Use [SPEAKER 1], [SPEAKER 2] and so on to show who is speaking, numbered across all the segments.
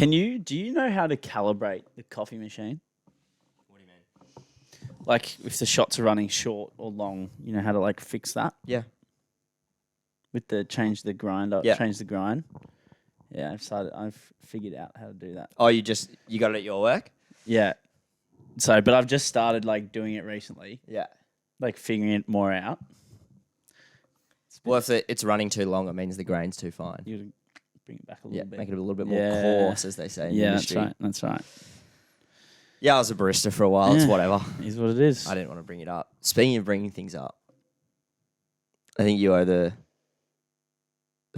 [SPEAKER 1] Do you know how to calibrate the coffee machine?
[SPEAKER 2] What do you mean?
[SPEAKER 1] Like if the shots are running short or long, you know how to like fix that
[SPEAKER 2] Yeah.
[SPEAKER 1] with the change the grind.
[SPEAKER 2] Yeah.
[SPEAKER 1] Change the grind. Yeah, I've figured out how to do that.
[SPEAKER 2] Oh, you got it at your work?
[SPEAKER 1] Yeah. So, but I've just started like doing it recently,
[SPEAKER 2] Yeah.
[SPEAKER 1] like figuring it more out.
[SPEAKER 2] Well, if it's running too long, it means the grain's too fine.
[SPEAKER 1] You bring it back a little bit.
[SPEAKER 2] Make it a little bit more coarse, as they say in the industry.
[SPEAKER 1] That's right. That's right.
[SPEAKER 2] Yeah, I was a barista for a while. It's whatever.
[SPEAKER 1] Is what it is.
[SPEAKER 2] I didn't want to bring it up. Speaking of bringing things up, I think you owe the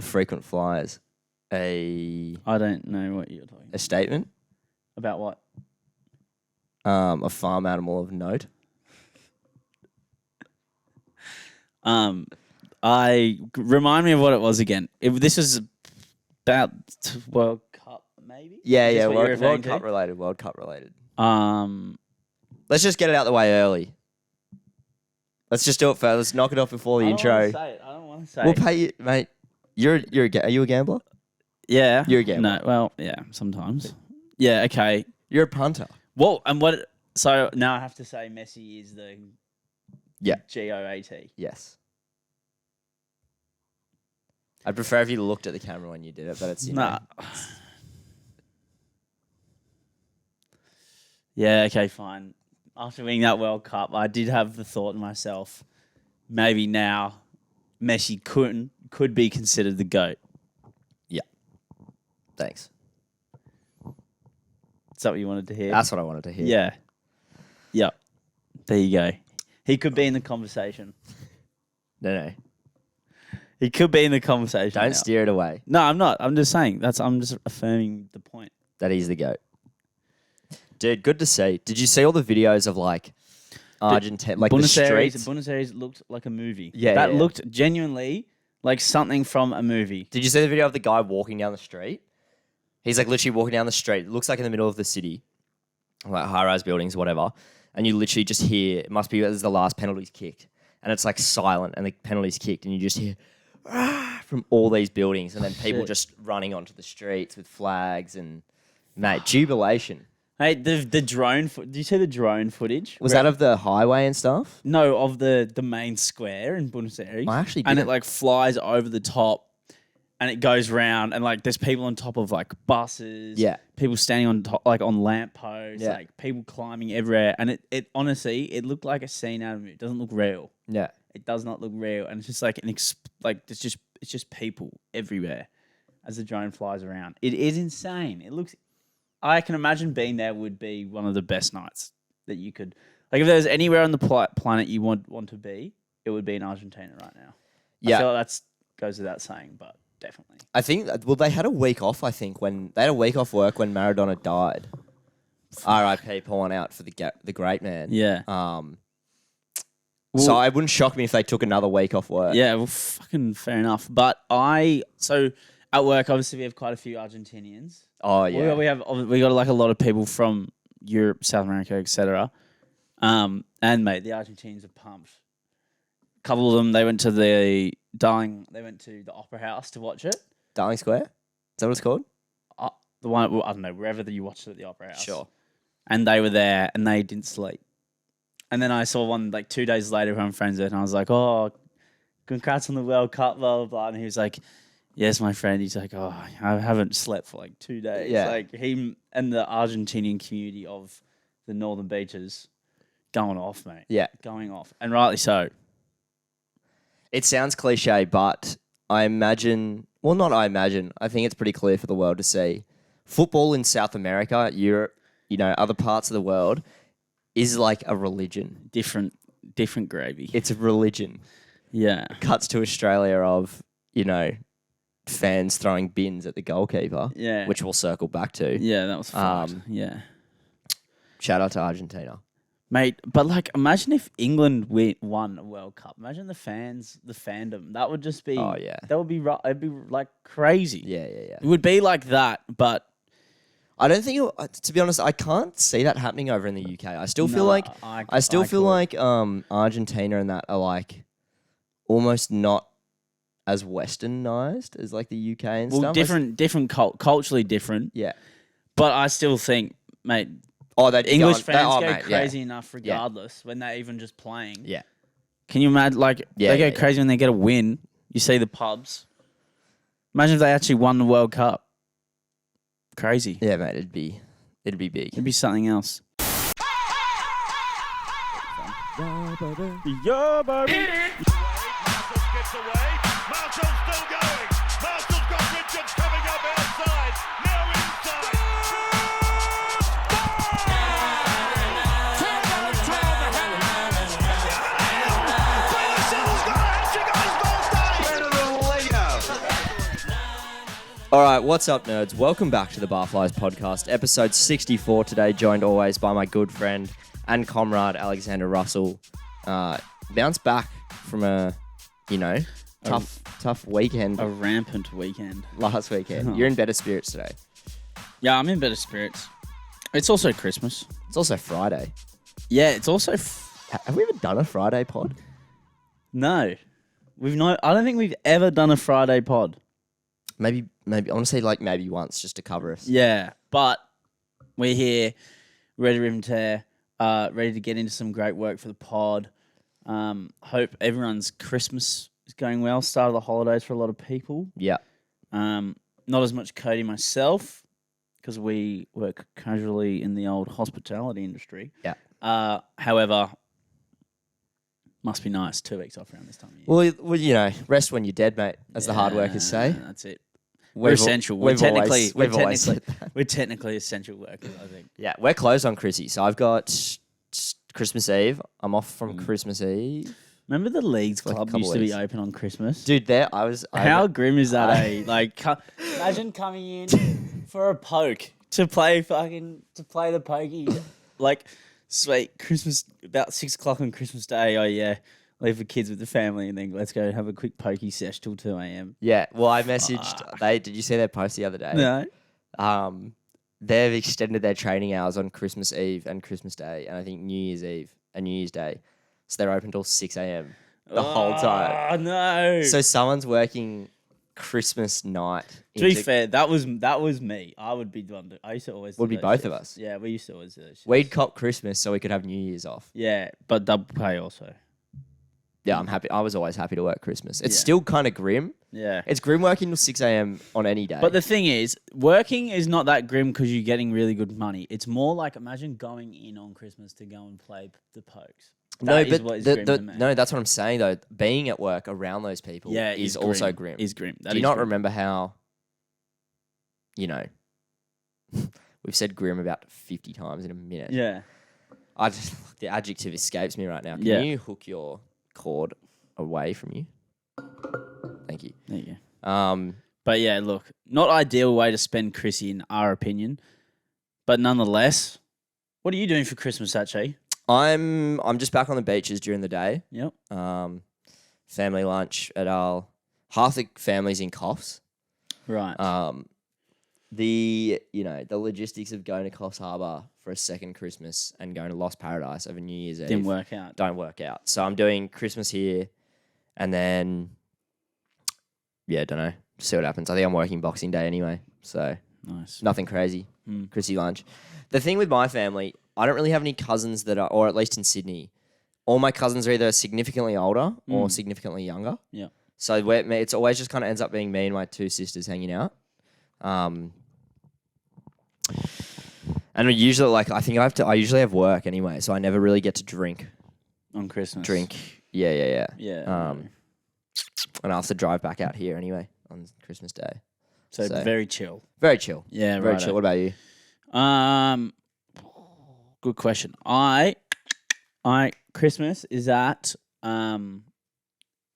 [SPEAKER 2] frequent flyers
[SPEAKER 1] I don't know what you're talking
[SPEAKER 2] a statement
[SPEAKER 1] about. What?
[SPEAKER 2] A farm animal of note.
[SPEAKER 1] I remind me of what it was again. This was about World Cup, maybe.
[SPEAKER 2] Yeah.
[SPEAKER 1] World Cup
[SPEAKER 2] related. World Cup related.
[SPEAKER 1] Let's
[SPEAKER 2] Let's just get it out of the way early. Let's just do it first. Let's knock it off before the intro.
[SPEAKER 1] I don't want to say it.
[SPEAKER 2] We'll pay you, mate. Are you a gambler?
[SPEAKER 1] Yeah.
[SPEAKER 2] You're a gambler.
[SPEAKER 1] No, well, yeah, sometimes. Yeah, okay.
[SPEAKER 2] You're a punter.
[SPEAKER 1] Well, and what? So now I have to say Messi is the GOAT.
[SPEAKER 2] Yes. I'd prefer if you looked at the camera when you did it, but it's
[SPEAKER 1] Nah. Yeah, okay, fine. After winning that World Cup, I did have the thought to myself, maybe now Messi could be considered the GOAT.
[SPEAKER 2] Yeah. Thanks.
[SPEAKER 1] Is that what you wanted to hear?
[SPEAKER 2] That's what I wanted to hear.
[SPEAKER 1] Yeah. Yep. There you go. He could be in the conversation.
[SPEAKER 2] No.
[SPEAKER 1] He could be in the conversation.
[SPEAKER 2] Don't steer it away.
[SPEAKER 1] No, I'm not. I'm just saying. I'm just affirming the point.
[SPEAKER 2] That he's the GOAT. Dude, good to see. Did you see all the videos of like Argentina, like the streets?
[SPEAKER 1] Buenos Aires looked like a movie.
[SPEAKER 2] Yeah,
[SPEAKER 1] that looked genuinely like something from a movie.
[SPEAKER 2] Did you see the video of the guy walking down the street? He's like literally walking down the street. It looks like in the middle of the city, like high-rise buildings, whatever. And you literally just hear, it must be as the last penalty's kicked. And it's like silent and the penalty's kicked. And you just hear from all these buildings. And then people just running onto the streets with flags and, mate, jubilation.
[SPEAKER 1] Hey, the drone. Did you see the drone footage?
[SPEAKER 2] Was that of the highway and stuff?
[SPEAKER 1] No, of the main square in Buenos Aires.
[SPEAKER 2] I actually
[SPEAKER 1] and
[SPEAKER 2] didn't.
[SPEAKER 1] it like flies over the top, and it goes round, and like there's people on top of like buses.
[SPEAKER 2] Yeah.
[SPEAKER 1] People standing on top, like on lampposts.
[SPEAKER 2] Yeah.
[SPEAKER 1] Like people climbing everywhere, and it honestly it looked like a scene out of it. It doesn't look real.
[SPEAKER 2] Yeah.
[SPEAKER 1] It does not look real, and it's just like it's just people everywhere as the drone flies around. It is insane. It looks. I can imagine being there would be one of the best nights that you could. Like if there's anywhere on the planet you want to be, it would be in Argentina right now.
[SPEAKER 2] Yeah.
[SPEAKER 1] I feel like that goes without saying, but definitely.
[SPEAKER 2] I think, they had a week off, I think, when they had a week off work when Maradona died. R.I.P. pouring out for the great man.
[SPEAKER 1] Yeah.
[SPEAKER 2] So it wouldn't shock me if they took another week off work.
[SPEAKER 1] Yeah, well, fucking fair enough. But so at work, obviously, we have quite a few Argentinians.
[SPEAKER 2] Oh, yeah.
[SPEAKER 1] We got like a lot of people from Europe, South America, etc. And mate, the Argentinians are pumped. A couple of them, they went to the Opera House to watch it.
[SPEAKER 2] Darling Square? Is that what it's called?
[SPEAKER 1] The one, well, I don't know, wherever you watched it at the Opera House.
[SPEAKER 2] Sure.
[SPEAKER 1] And they were there, and they didn't sleep. And then I saw one like 2 days later who I'm friends with, and I was like, "Oh, congrats on the World Cup, blah blah blah." And he was like, "Yes, my friend." He's like, "Oh, I haven't slept for like 2 days."
[SPEAKER 2] Yeah.
[SPEAKER 1] Like him and the Argentinian community of the northern beaches going off, mate.
[SPEAKER 2] Yeah.
[SPEAKER 1] Going off, and rightly so.
[SPEAKER 2] It sounds cliche, but I imagine, well, not I imagine, I think it's pretty clear for the world to see. Football in South America, Europe, other parts of the world is like a religion.
[SPEAKER 1] Different gravy.
[SPEAKER 2] It's a religion.
[SPEAKER 1] Yeah.
[SPEAKER 2] Cuts to Australia of, fans throwing bins at the goalkeeper.
[SPEAKER 1] Yeah.
[SPEAKER 2] Which we'll circle back to.
[SPEAKER 1] Yeah, that was fun. Yeah.
[SPEAKER 2] Shout out to Argentina.
[SPEAKER 1] Mate, but like imagine if England won a World Cup. Imagine the fandom. That would just be that would be it'd be like crazy.
[SPEAKER 2] Yeah.
[SPEAKER 1] It would be like that, but
[SPEAKER 2] I don't think to be honest, I can't see that happening over in the UK. I still feel like Argentina and that are like almost not as westernized as like the UK and stuff.
[SPEAKER 1] Well, different culturally different.
[SPEAKER 2] Yeah.
[SPEAKER 1] But I still think, mate,
[SPEAKER 2] Oh, they'd be
[SPEAKER 1] English
[SPEAKER 2] going-
[SPEAKER 1] fans
[SPEAKER 2] oh,
[SPEAKER 1] go
[SPEAKER 2] mate, yeah.
[SPEAKER 1] crazy enough regardless when they're even just playing.
[SPEAKER 2] Yeah.
[SPEAKER 1] Can you imagine? Like,
[SPEAKER 2] Yeah,
[SPEAKER 1] they go
[SPEAKER 2] yeah,
[SPEAKER 1] crazy when they get a win. You see the pubs. Imagine if they actually won the World Cup. Crazy.
[SPEAKER 2] Yeah, mate, it'd be big.
[SPEAKER 1] It'd be something else.
[SPEAKER 3] Marshall gets away. Marshall's still going. Marshall's got Richards coming up outside. Now inside.
[SPEAKER 2] All right, what's up, nerds? Welcome back to the Barflies podcast, episode 64 today, joined always by my good friend and comrade, Alexander Russell. Bounced back from a tough weekend
[SPEAKER 1] A rampant weekend.
[SPEAKER 2] last weekend. You're in better spirits today.
[SPEAKER 1] Yeah, I'm in better spirits. It's also Christmas.
[SPEAKER 2] It's also Friday.
[SPEAKER 1] Yeah, it's also...
[SPEAKER 2] Have we ever done a Friday pod?
[SPEAKER 1] No. I don't think we've ever done a Friday pod.
[SPEAKER 2] Maybe I want to say like maybe once just to cover us.
[SPEAKER 1] Yeah, but we're here, ready to rip and tear, ready to get into some great work for the pod. Hope everyone's Christmas is going well. Start of the holidays for a lot of people.
[SPEAKER 2] Yeah.
[SPEAKER 1] Not as much Cody myself, because we work casually in the old hospitality industry.
[SPEAKER 2] Yeah.
[SPEAKER 1] However, must be nice 2 weeks off around this time of year.
[SPEAKER 2] Well, you know, rest when you're dead, mate, as the hard workers say.
[SPEAKER 1] That's it. We're essential. We're technically essential workers, I think.
[SPEAKER 2] Yeah, we're closed on Chrissy, so I've got Christmas Eve. I'm off from Christmas Eve.
[SPEAKER 1] Remember the Leagues
[SPEAKER 2] Like a
[SPEAKER 1] Club
[SPEAKER 2] couple
[SPEAKER 1] used to be
[SPEAKER 2] weeks.
[SPEAKER 1] open on Christmas?
[SPEAKER 2] Dude,
[SPEAKER 1] How grim is that, eh? Like, imagine coming in for a poke to play the pokey. Like, sweet, Christmas, about 6 o'clock on Christmas Day. Oh, yeah. Leave the kids with the family and then let's go have a quick pokey sesh till 2 a.m.
[SPEAKER 2] Yeah, well, I messaged, did you see their post the other day?
[SPEAKER 1] No.
[SPEAKER 2] They've extended their training hours on Christmas Eve and Christmas Day, and I think New Year's Eve and New Year's Day. So they're open till 6 a.m. the whole time.
[SPEAKER 1] Oh, no.
[SPEAKER 2] So someone's working Christmas night.
[SPEAKER 1] To be fair, that was me. I would be one. I used to always.
[SPEAKER 2] Would
[SPEAKER 1] do
[SPEAKER 2] be
[SPEAKER 1] those
[SPEAKER 2] both of
[SPEAKER 1] shifts.
[SPEAKER 2] us.
[SPEAKER 1] Yeah, we used to always do those shifts.
[SPEAKER 2] We'd cop Christmas so we could have New Year's off.
[SPEAKER 1] Yeah, but double pay also.
[SPEAKER 2] Yeah, I'm happy. I was always happy to work Christmas. It's
[SPEAKER 1] Yeah.
[SPEAKER 2] still kind of grim.
[SPEAKER 1] Yeah.
[SPEAKER 2] It's grim working till 6 a.m. on any day.
[SPEAKER 1] But the thing is, working is not that grim because you're getting really good money. It's more like imagine going in on Christmas to go and play the pokes. That is what is grim to me.
[SPEAKER 2] no, that's what I'm saying though. Being at work around those people is also grim.
[SPEAKER 1] Is grim.
[SPEAKER 2] Do you not remember how, we've said grim about 50 times in a minute.
[SPEAKER 1] Yeah.
[SPEAKER 2] The adjective escapes me right now. Can
[SPEAKER 1] Yeah.
[SPEAKER 2] you hook your cord away from you? Thank you.
[SPEAKER 1] There you go. But yeah, look, not ideal way to spend Chrissy in our opinion, but nonetheless, what are you doing for Christmas, actually?
[SPEAKER 2] I'm just back on the beaches during the day.
[SPEAKER 1] Yep.
[SPEAKER 2] Family lunch at our half the family's in Coffs.
[SPEAKER 1] Right.
[SPEAKER 2] The logistics of going to Coffs Harbour for a second Christmas and going to Lost Paradise over New Year's Eve
[SPEAKER 1] Didn't work out.
[SPEAKER 2] don't work out. So I'm doing Christmas here, and then don't know. See what happens. I think I'm working Boxing Day anyway, so
[SPEAKER 1] Nice.
[SPEAKER 2] nothing crazy. Chrissy lunch. The thing with my family, I don't really have any cousins that are, or at least in Sydney, all my cousins are either significantly older or significantly younger.
[SPEAKER 1] Yeah.
[SPEAKER 2] So it's always just kind of ends up being me and my two sisters hanging out. And usually, I usually have work anyway, so I never really get to drink.
[SPEAKER 1] On Christmas.
[SPEAKER 2] Yeah.
[SPEAKER 1] Yeah.
[SPEAKER 2] And I have to drive back out here anyway on Christmas Day.
[SPEAKER 1] So very chill.
[SPEAKER 2] Very chill.
[SPEAKER 1] Yeah,
[SPEAKER 2] Very
[SPEAKER 1] right.
[SPEAKER 2] chill. What about you?
[SPEAKER 1] Good question. I Christmas is at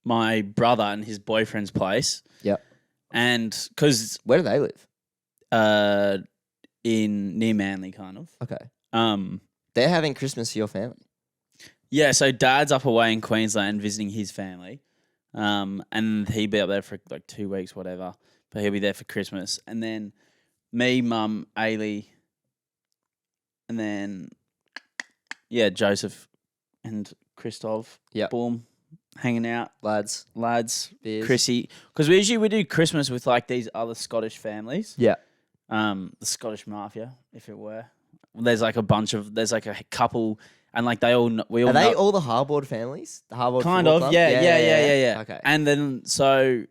[SPEAKER 1] my brother and his boyfriend's place.
[SPEAKER 2] Yep.
[SPEAKER 1] And because
[SPEAKER 2] Where do they live?
[SPEAKER 1] in near Manly, kind of.
[SPEAKER 2] Okay. They're having Christmas for your family.
[SPEAKER 1] Yeah, so Dad's up away in Queensland visiting his family, and he'll be up there for like 2 weeks, whatever. But he'll be there for Christmas, and then me, Mum, Ailey, and then Joseph and Christoph.
[SPEAKER 2] Yep.
[SPEAKER 1] Boom, hanging out,
[SPEAKER 2] Lads.
[SPEAKER 1] lads,
[SPEAKER 2] Beers.
[SPEAKER 1] Chrissy, because we do Christmas with like these other Scottish families.
[SPEAKER 2] Yeah.
[SPEAKER 1] The Scottish Mafia, if it were. There's like a couple, and like we all
[SPEAKER 2] Are they
[SPEAKER 1] know,
[SPEAKER 2] all the Harbord families? The Harbord
[SPEAKER 1] kind
[SPEAKER 2] Football
[SPEAKER 1] of,
[SPEAKER 2] Club?
[SPEAKER 1] yeah.
[SPEAKER 2] Okay.
[SPEAKER 1] And then so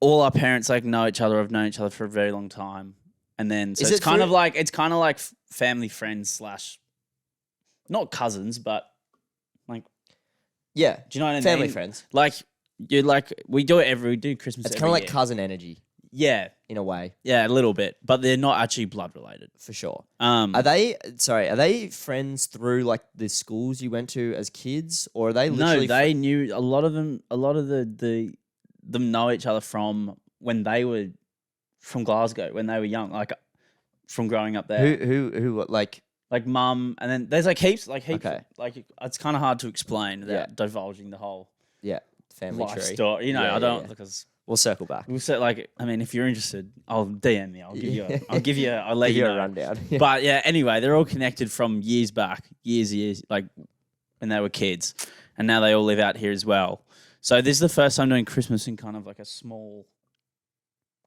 [SPEAKER 1] all our parents like know each other. Have known each other for a very long time, and then so
[SPEAKER 2] Is
[SPEAKER 1] it's
[SPEAKER 2] it
[SPEAKER 1] kind of
[SPEAKER 2] through-
[SPEAKER 1] like family friends / not cousins, but like,
[SPEAKER 2] Yeah.
[SPEAKER 1] do you know what I mean?
[SPEAKER 2] Family friends.
[SPEAKER 1] Like we do Christmas.
[SPEAKER 2] It's
[SPEAKER 1] every
[SPEAKER 2] kind of like
[SPEAKER 1] year.
[SPEAKER 2] cousin energy
[SPEAKER 1] Yeah,
[SPEAKER 2] in a way,
[SPEAKER 1] yeah, a little bit, but they're not actually blood related.
[SPEAKER 2] for sure.
[SPEAKER 1] Um,
[SPEAKER 2] Are they friends through like the schools you went to as kids, or are they literally
[SPEAKER 1] No, they knew a lot of them. A lot of them know each other from when they were from Glasgow when they were young, like from growing up there.
[SPEAKER 2] who like
[SPEAKER 1] Like mum, and then there's like heaps.
[SPEAKER 2] Okay.
[SPEAKER 1] Like it's kind of hard to explain without divulging the whole
[SPEAKER 2] family
[SPEAKER 1] life
[SPEAKER 2] tree?
[SPEAKER 1] story. You know,
[SPEAKER 2] Yeah,
[SPEAKER 1] I don't
[SPEAKER 2] yeah.
[SPEAKER 1] because
[SPEAKER 2] We'll circle back.
[SPEAKER 1] we'll say like I mean, if you're interested, I'll DM me. I'll let
[SPEAKER 2] Give
[SPEAKER 1] you
[SPEAKER 2] you
[SPEAKER 1] know.
[SPEAKER 2] a rundown.
[SPEAKER 1] But yeah, anyway, they're all connected from years back, years, like when they were kids, and now they all live out here as well. So this is the first time doing Christmas in kind of like a small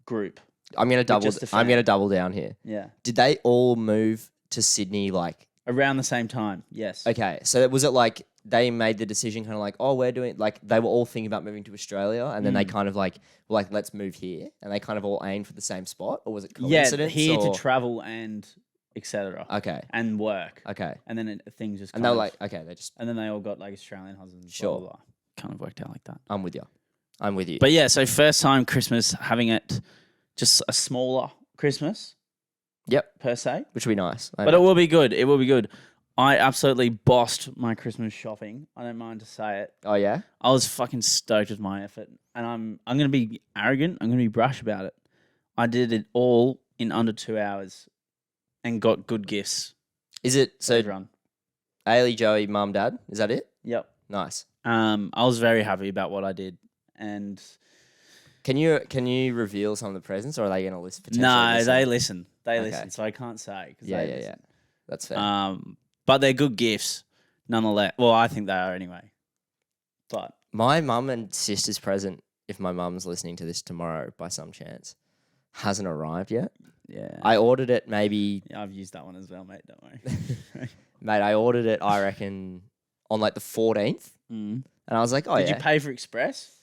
[SPEAKER 1] group.
[SPEAKER 2] I'm gonna
[SPEAKER 1] just a
[SPEAKER 2] I'm gonna
[SPEAKER 1] fan.
[SPEAKER 2] double down here.
[SPEAKER 1] Yeah,
[SPEAKER 2] Did they all move to Sydney? Like,
[SPEAKER 1] around the same time. Yes.
[SPEAKER 2] okay, so was it like they made the decision, kind of like, oh, we're doing like they were all thinking about moving to Australia, and then they kind of like were like, let's move here, and they kind of all aimed for the same spot, or was it
[SPEAKER 1] Yeah,
[SPEAKER 2] coincidence?
[SPEAKER 1] here
[SPEAKER 2] or?
[SPEAKER 1] to travel and etc.
[SPEAKER 2] Okay,
[SPEAKER 1] and work,
[SPEAKER 2] okay,
[SPEAKER 1] and then things just
[SPEAKER 2] and
[SPEAKER 1] kind
[SPEAKER 2] they
[SPEAKER 1] of,
[SPEAKER 2] were like, okay, they just
[SPEAKER 1] and then they all got like Australian husbands.
[SPEAKER 2] Sure.
[SPEAKER 1] Blah, blah, blah. Kind of worked out like that.
[SPEAKER 2] I'm with you.
[SPEAKER 1] But yeah, so first time Christmas having it just a smaller Christmas
[SPEAKER 2] Yep,
[SPEAKER 1] per se.
[SPEAKER 2] which would be nice.
[SPEAKER 1] But it will be good. It will be good. I absolutely bossed my Christmas shopping. I don't mind to say it.
[SPEAKER 2] Oh yeah,
[SPEAKER 1] I was fucking stoked with my effort. And I'm gonna be arrogant. I'm gonna be brash about it. I did it all in under 2 hours and got good gifts.
[SPEAKER 2] is it
[SPEAKER 1] for
[SPEAKER 2] so?
[SPEAKER 1] everyone.
[SPEAKER 2] Ailey, Joey, mum, dad, is that it?
[SPEAKER 1] Yep.
[SPEAKER 2] Nice.
[SPEAKER 1] I was very happy about what I did. And
[SPEAKER 2] Can you reveal some of the presents, or are they going to listen?
[SPEAKER 1] no, they listen. They
[SPEAKER 2] Okay.
[SPEAKER 1] listen. So I can't say. 'Cause
[SPEAKER 2] Yeah,
[SPEAKER 1] they
[SPEAKER 2] yeah,
[SPEAKER 1] listen.
[SPEAKER 2] That's fair.
[SPEAKER 1] But they're good gifts, nonetheless. Well, I think they are anyway. But
[SPEAKER 2] My mum and sister's present, if my mum's listening to this tomorrow by some chance, hasn't arrived yet.
[SPEAKER 1] yeah,
[SPEAKER 2] I ordered it maybe,
[SPEAKER 1] yeah, I've used that one as well, mate. Don't worry.
[SPEAKER 2] mate. I ordered it, I reckon, on like the 14th,
[SPEAKER 1] Mm.
[SPEAKER 2] and I was like, oh
[SPEAKER 1] Did
[SPEAKER 2] yeah.
[SPEAKER 1] you pay for Express?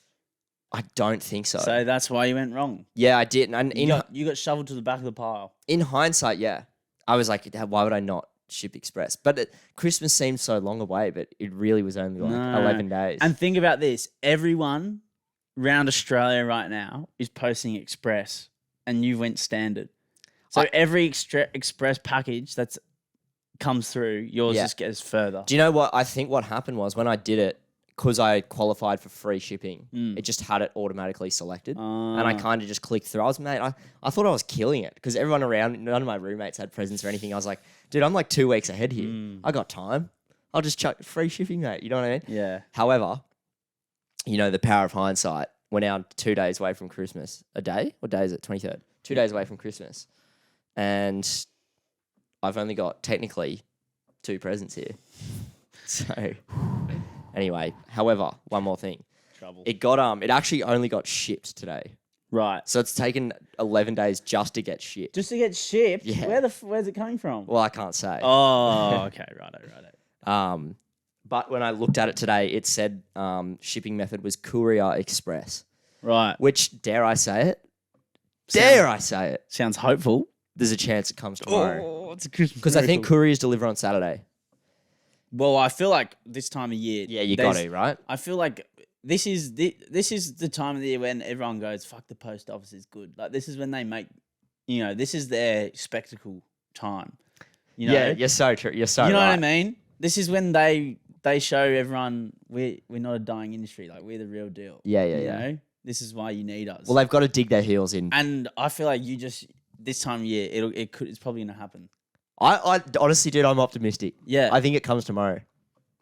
[SPEAKER 2] I don't think so.
[SPEAKER 1] So that's why you went wrong.
[SPEAKER 2] Yeah, I did. And
[SPEAKER 1] You got shoveled to the back of the pile.
[SPEAKER 2] in hindsight, yeah, I was like, why would I not ship Express? But Christmas seemed so long away, but it really was only like
[SPEAKER 1] No.
[SPEAKER 2] 11 days.
[SPEAKER 1] And think about this: everyone round Australia right now is posting Express, and you went standard. So every Express package that's comes through, yours
[SPEAKER 2] Yeah.
[SPEAKER 1] just gets further.
[SPEAKER 2] Do you know what? I think what happened was when I did it, because I qualified for free shipping, it just had it automatically selected. And I kind of just clicked through. I thought I was killing it because everyone around, none of my roommates had presents or anything. I was like, dude, I'm like 2 weeks ahead here. I got time. I'll just chuck free shipping, mate. You know what I mean?
[SPEAKER 1] Yeah.
[SPEAKER 2] However, you know, the power of hindsight, we're now 2 days away from Christmas. A day? What day is it? 23rd. 2 days away from Christmas. And I've only got technically 2 presents here. So anyway, however, one more thing.
[SPEAKER 1] Trouble.
[SPEAKER 2] It actually only got shipped today.
[SPEAKER 1] Right.
[SPEAKER 2] So it's taken 11 days just to get shipped.
[SPEAKER 1] Just to get shipped?
[SPEAKER 2] Yeah.
[SPEAKER 1] Where's it coming from?
[SPEAKER 2] Well, I can't say.
[SPEAKER 1] Oh, okay. Righto.
[SPEAKER 2] But when I looked at it today, it said shipping method was Courier Express,
[SPEAKER 1] Right.
[SPEAKER 2] which, dare I say it,
[SPEAKER 1] Sounds hopeful.
[SPEAKER 2] there's a chance it comes tomorrow.
[SPEAKER 1] Oh, it's a Christmas
[SPEAKER 2] Because I think
[SPEAKER 1] miracle.
[SPEAKER 2] couriers deliver on Saturday.
[SPEAKER 1] Well, I feel like this time of year.
[SPEAKER 2] Yeah, you got to, right?
[SPEAKER 1] I feel like this is the time of the year when everyone goes, "Fuck, the post office is good." Like this is when they make, this is their spectacle time. You know?
[SPEAKER 2] Yeah, you're so true. You're so
[SPEAKER 1] You know
[SPEAKER 2] right.
[SPEAKER 1] what I mean? This is when they show everyone we're not a dying industry. Like we're the real deal.
[SPEAKER 2] Yeah.
[SPEAKER 1] You know? This is why you need us.
[SPEAKER 2] Well, they've got to dig their heels in.
[SPEAKER 1] and I feel like this time of year it's probably gonna happen.
[SPEAKER 2] I honestly, dude, I'm optimistic.
[SPEAKER 1] Yeah.
[SPEAKER 2] I think it comes tomorrow.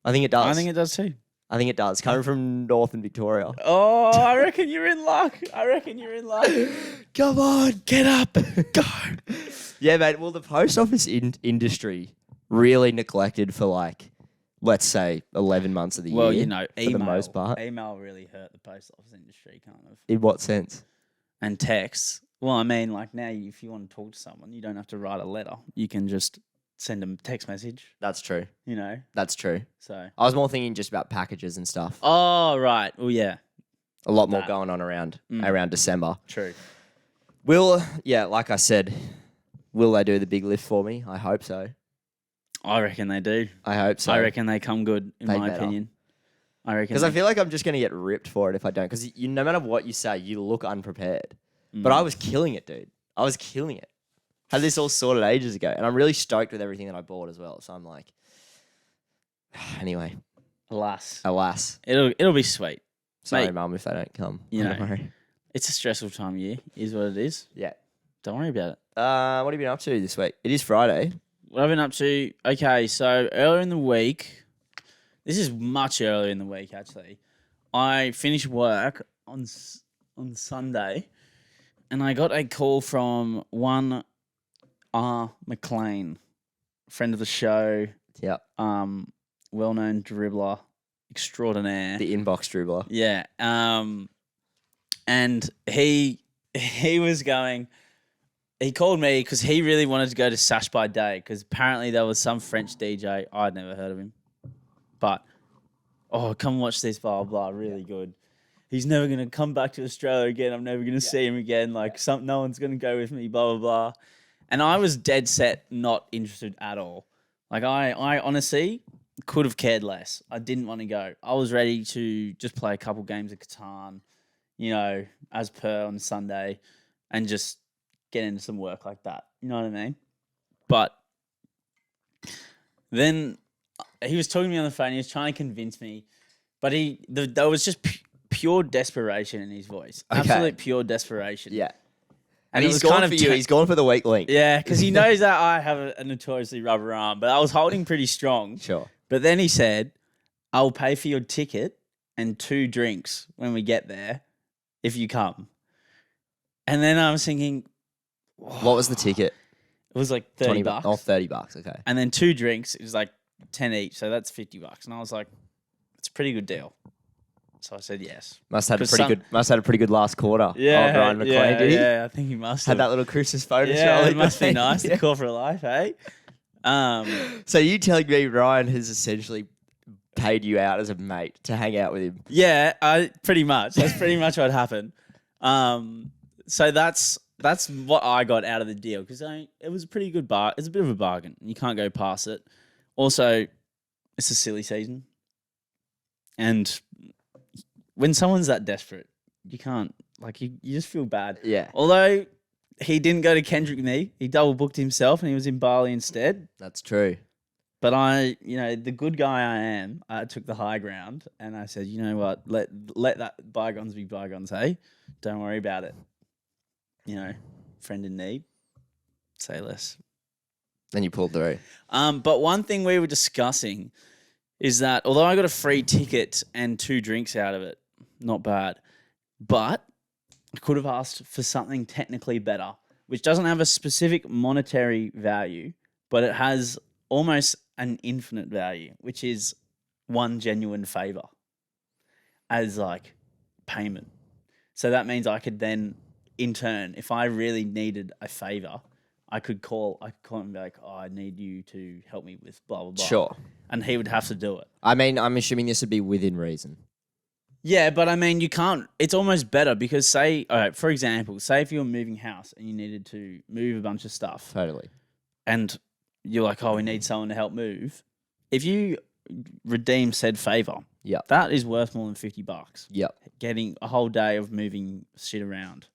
[SPEAKER 2] I think it does.
[SPEAKER 1] I think it does too.
[SPEAKER 2] I think it does. Coming from Northern Victoria.
[SPEAKER 1] Oh, I reckon you're in luck.
[SPEAKER 2] Come on, get up, go. Yeah, mate. Well, the post office industry really neglected for like, let's say, 11 months of the
[SPEAKER 1] Well,
[SPEAKER 2] year.
[SPEAKER 1] you know,
[SPEAKER 2] for
[SPEAKER 1] email,
[SPEAKER 2] the most part.
[SPEAKER 1] email really hurt the post office industry, kind of,
[SPEAKER 2] In what sense?
[SPEAKER 1] and texts. Well, I mean, like now, if you want to talk to someone, you don't have to write a letter. You can just send them a text message.
[SPEAKER 2] That's true.
[SPEAKER 1] You know,
[SPEAKER 2] That's true.
[SPEAKER 1] so.
[SPEAKER 2] I was more thinking just about packages and stuff.
[SPEAKER 1] Oh right. Well, yeah.
[SPEAKER 2] A lot more
[SPEAKER 1] That.
[SPEAKER 2] going on around
[SPEAKER 1] Mm.
[SPEAKER 2] December.
[SPEAKER 1] True.
[SPEAKER 2] Like I said, will they do the big lift for me? I hope so.
[SPEAKER 1] I reckon they do.
[SPEAKER 2] I hope so.
[SPEAKER 1] I reckon they come good, in
[SPEAKER 2] They
[SPEAKER 1] my
[SPEAKER 2] better.
[SPEAKER 1] opinion. I reckon.
[SPEAKER 2] Because I feel like I'm just going to get ripped for it if I don't. Because no matter what you say, you look unprepared. But I was killing it, dude. I was killing it. Had this all sorted ages ago. And I'm really stoked with everything that I bought as well. So I'm like, anyway,
[SPEAKER 1] alas,
[SPEAKER 2] it'll
[SPEAKER 1] be sweet.
[SPEAKER 2] sorry,
[SPEAKER 1] Mate,
[SPEAKER 2] Mum, if they don't come.
[SPEAKER 1] you
[SPEAKER 2] Don't
[SPEAKER 1] know.
[SPEAKER 2] worry.
[SPEAKER 1] It's a stressful time of year, is what it is.
[SPEAKER 2] Yeah.
[SPEAKER 1] Don't worry about it.
[SPEAKER 2] What have you been up to this week? It is Friday.
[SPEAKER 1] What I've been up to, okay, so earlier in the week, this is much earlier in the week actually, I finished work on Sunday and I got a call from one McLean, friend of the show,
[SPEAKER 2] Yep.
[SPEAKER 1] well-known dribbler extraordinaire.
[SPEAKER 2] The inbox dribbler.
[SPEAKER 1] Yeah. And he was going. He called me because he really wanted to go to Sash by Day because apparently there was some French DJ. I'd never heard of him, but come watch this, blah blah, really good. He's never gonna come back to Australia again. I'm never gonna see him again. Like no one's gonna go with me, blah blah blah. And I was dead set not interested at all. Like I honestly could have cared less. I didn't want to go. I was ready to just play a couple games of Catan, you know, as per on Sunday, and just get into some work like that. You know what I mean? But then he was talking to me on the phone. He was trying to convince me, but there was just pure desperation in his voice.
[SPEAKER 2] Okay.
[SPEAKER 1] Absolute pure desperation.
[SPEAKER 2] Yeah.
[SPEAKER 1] And
[SPEAKER 2] And
[SPEAKER 1] it
[SPEAKER 2] he's
[SPEAKER 1] was
[SPEAKER 2] gone
[SPEAKER 1] kind of
[SPEAKER 2] for you. He's gone for the weak link.
[SPEAKER 1] Yeah, because he knows that I have a notoriously rubber arm, but I was holding pretty strong.
[SPEAKER 2] Sure.
[SPEAKER 1] But then he said, I'll pay for your ticket and 2 drinks when we get there if you come. And then I was thinking,
[SPEAKER 2] What was the ticket?
[SPEAKER 1] it was like 30 bucks.
[SPEAKER 2] Oh, $30. Okay.
[SPEAKER 1] And then 2 drinks, it was like 10 each. So that's 50 bucks. And I was like, it's a pretty good deal. So I said yes.
[SPEAKER 2] Must have
[SPEAKER 1] For
[SPEAKER 2] had a pretty good last quarter.
[SPEAKER 1] Yeah,
[SPEAKER 2] Brian McLean, did he?
[SPEAKER 1] yeah, I think he must
[SPEAKER 2] Had
[SPEAKER 1] have.
[SPEAKER 2] that little Christmas photo.
[SPEAKER 1] Yeah,
[SPEAKER 2] show,
[SPEAKER 1] it must be nice
[SPEAKER 2] Yeah.
[SPEAKER 1] to call for a life, eh?
[SPEAKER 2] So you telling me Ryan has essentially paid you out as a mate to hang out with him?
[SPEAKER 1] Yeah, pretty much. That's pretty much what happened. So that's what I got out of the deal because it was a pretty good bar. It's a bit of a bargain. You can't go past it. Also, it's a silly season, and when someone's that desperate, you can't you just feel bad.
[SPEAKER 2] Yeah.
[SPEAKER 1] Although he didn't go to Kendrick with me, he double booked himself and he was in Bali instead.
[SPEAKER 2] That's true.
[SPEAKER 1] But the good guy I am, I took the high ground and I said, you know what, let that bygones be bygones, hey? Don't worry about it. You know, friend in need, say less.
[SPEAKER 2] Then you pulled through.
[SPEAKER 1] But one thing we were discussing is that although I got a free ticket and 2 drinks out of it, not bad, but I could have asked for something technically better, which doesn't have a specific monetary value, but it has almost an infinite value, which is one genuine favor as like payment. So that means I could then, in turn, if I really needed a favor, I could call him and be like, I need you to help me with blah, blah, blah.
[SPEAKER 2] Sure.
[SPEAKER 1] And he would have to do it.
[SPEAKER 2] I mean, I'm assuming this would be within reason.
[SPEAKER 1] Yeah, but I mean, you can't. It's almost better because for example, say if you were moving house and you needed to move a bunch of stuff
[SPEAKER 2] Totally.
[SPEAKER 1] and you're like, we need someone to help move. If you redeem said favor,
[SPEAKER 2] Yep.
[SPEAKER 1] that is worth more than $50.
[SPEAKER 2] Yep.
[SPEAKER 1] Getting a whole day of moving shit around.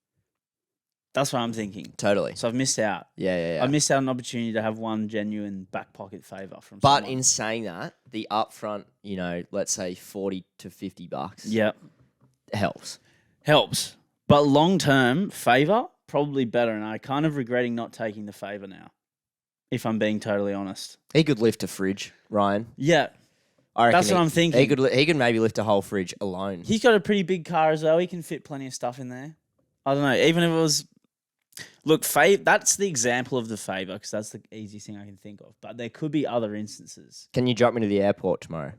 [SPEAKER 1] That's what I'm thinking.
[SPEAKER 2] Totally.
[SPEAKER 1] So I've missed out.
[SPEAKER 2] Yeah.
[SPEAKER 1] I missed out on an opportunity to have one genuine back pocket favor from
[SPEAKER 2] But
[SPEAKER 1] someone.
[SPEAKER 2] in saying that, the upfront, let's say $40 to $50
[SPEAKER 1] Yep.
[SPEAKER 2] helps.
[SPEAKER 1] Helps. But long term, favor, probably better. And I kind of regretting not taking the favor now, if I'm being totally honest.
[SPEAKER 2] He could lift a fridge, Ryan.
[SPEAKER 1] Yeah.
[SPEAKER 2] I reckon
[SPEAKER 1] That's what I'm thinking.
[SPEAKER 2] He could maybe lift a whole fridge alone.
[SPEAKER 1] He's got a pretty big car as well. He can fit plenty of stuff in there. I don't know. Even if it was... Look, that's the example of the favor because that's the easiest thing I can think of. But there could be other instances.
[SPEAKER 2] Can you drop me to the airport tomorrow?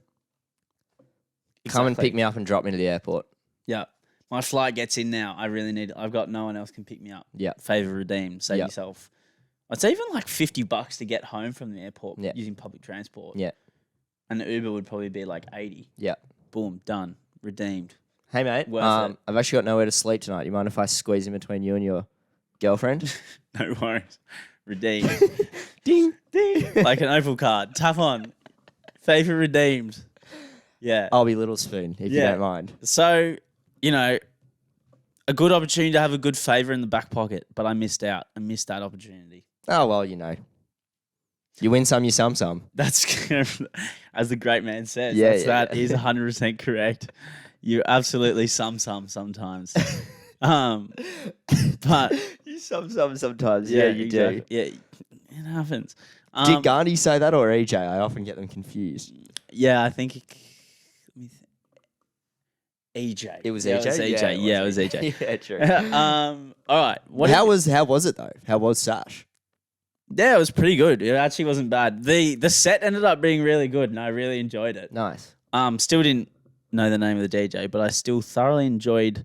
[SPEAKER 2] Come and
[SPEAKER 1] Exactly.
[SPEAKER 2] pick me up and drop me to the airport.
[SPEAKER 1] Yeah. My flight gets in now. I've got no one else can pick me up.
[SPEAKER 2] Yeah.
[SPEAKER 1] Favour redeemed. Save
[SPEAKER 2] Yeah.
[SPEAKER 1] yourself. It's even like $50 to get home from the airport using public transport.
[SPEAKER 2] Yeah.
[SPEAKER 1] And the Uber would probably be like 80.
[SPEAKER 2] Yeah.
[SPEAKER 1] Boom, done, redeemed.
[SPEAKER 2] Hey, mate.
[SPEAKER 1] Worth it.
[SPEAKER 2] I've actually got nowhere to sleep tonight. You mind if I squeeze in between you and your girlfriend?
[SPEAKER 1] No worries. Redeemed.
[SPEAKER 2] Ding.
[SPEAKER 1] Ding. Like an Opal card. Tap on. Favour redeemed. Yeah.
[SPEAKER 2] I'll be Little Spoon, if you don't mind.
[SPEAKER 1] So, a good opportunity to have a good favour in the back pocket, but I missed out. I missed that opportunity.
[SPEAKER 2] Oh, well, You win some, you some.
[SPEAKER 1] That's, as the great man says,
[SPEAKER 2] Yeah,
[SPEAKER 1] that is 100% correct. You absolutely sometimes. But
[SPEAKER 2] You some sometimes.
[SPEAKER 1] yeah,
[SPEAKER 2] you
[SPEAKER 1] exactly.
[SPEAKER 2] do.
[SPEAKER 1] Yeah, it happens.
[SPEAKER 2] Did Gandhi say that or EJ? I often get them confused.
[SPEAKER 1] Yeah, I think EJ.
[SPEAKER 2] It was
[SPEAKER 1] Yeah,
[SPEAKER 2] EJ?
[SPEAKER 1] It was EJ. Yeah, it was EJ.
[SPEAKER 2] Yeah, true.
[SPEAKER 1] All right.
[SPEAKER 2] How was it, though? How was Sash?
[SPEAKER 1] Yeah, it was pretty good. It actually wasn't bad. The set ended up being really good, and I really enjoyed it.
[SPEAKER 2] Nice.
[SPEAKER 1] Still didn't know the name of the DJ, but I still thoroughly enjoyed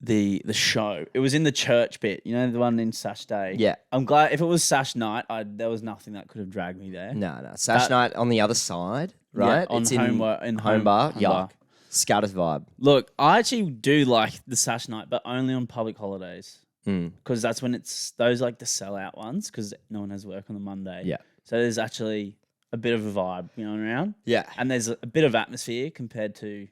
[SPEAKER 1] the show. It was in the church bit, the one in Sash Day.
[SPEAKER 2] Yeah.
[SPEAKER 1] I'm glad if it was Sash Night, there was nothing that could have dragged me there.
[SPEAKER 2] No. Sash night on the other side, right?
[SPEAKER 1] Yeah,
[SPEAKER 2] it's
[SPEAKER 1] in home bar.
[SPEAKER 2] Home bar.
[SPEAKER 1] Home bar.
[SPEAKER 2] Scatters vibe.
[SPEAKER 1] Look, I actually do like the Sash Night, but only on public holidays.
[SPEAKER 2] Mm.
[SPEAKER 1] Because that's when it's those like the sellout ones because no one has work on the Monday.
[SPEAKER 2] Yeah.
[SPEAKER 1] So there's actually a bit of a vibe going around.
[SPEAKER 2] Yeah.
[SPEAKER 1] And there's a bit of atmosphere compared to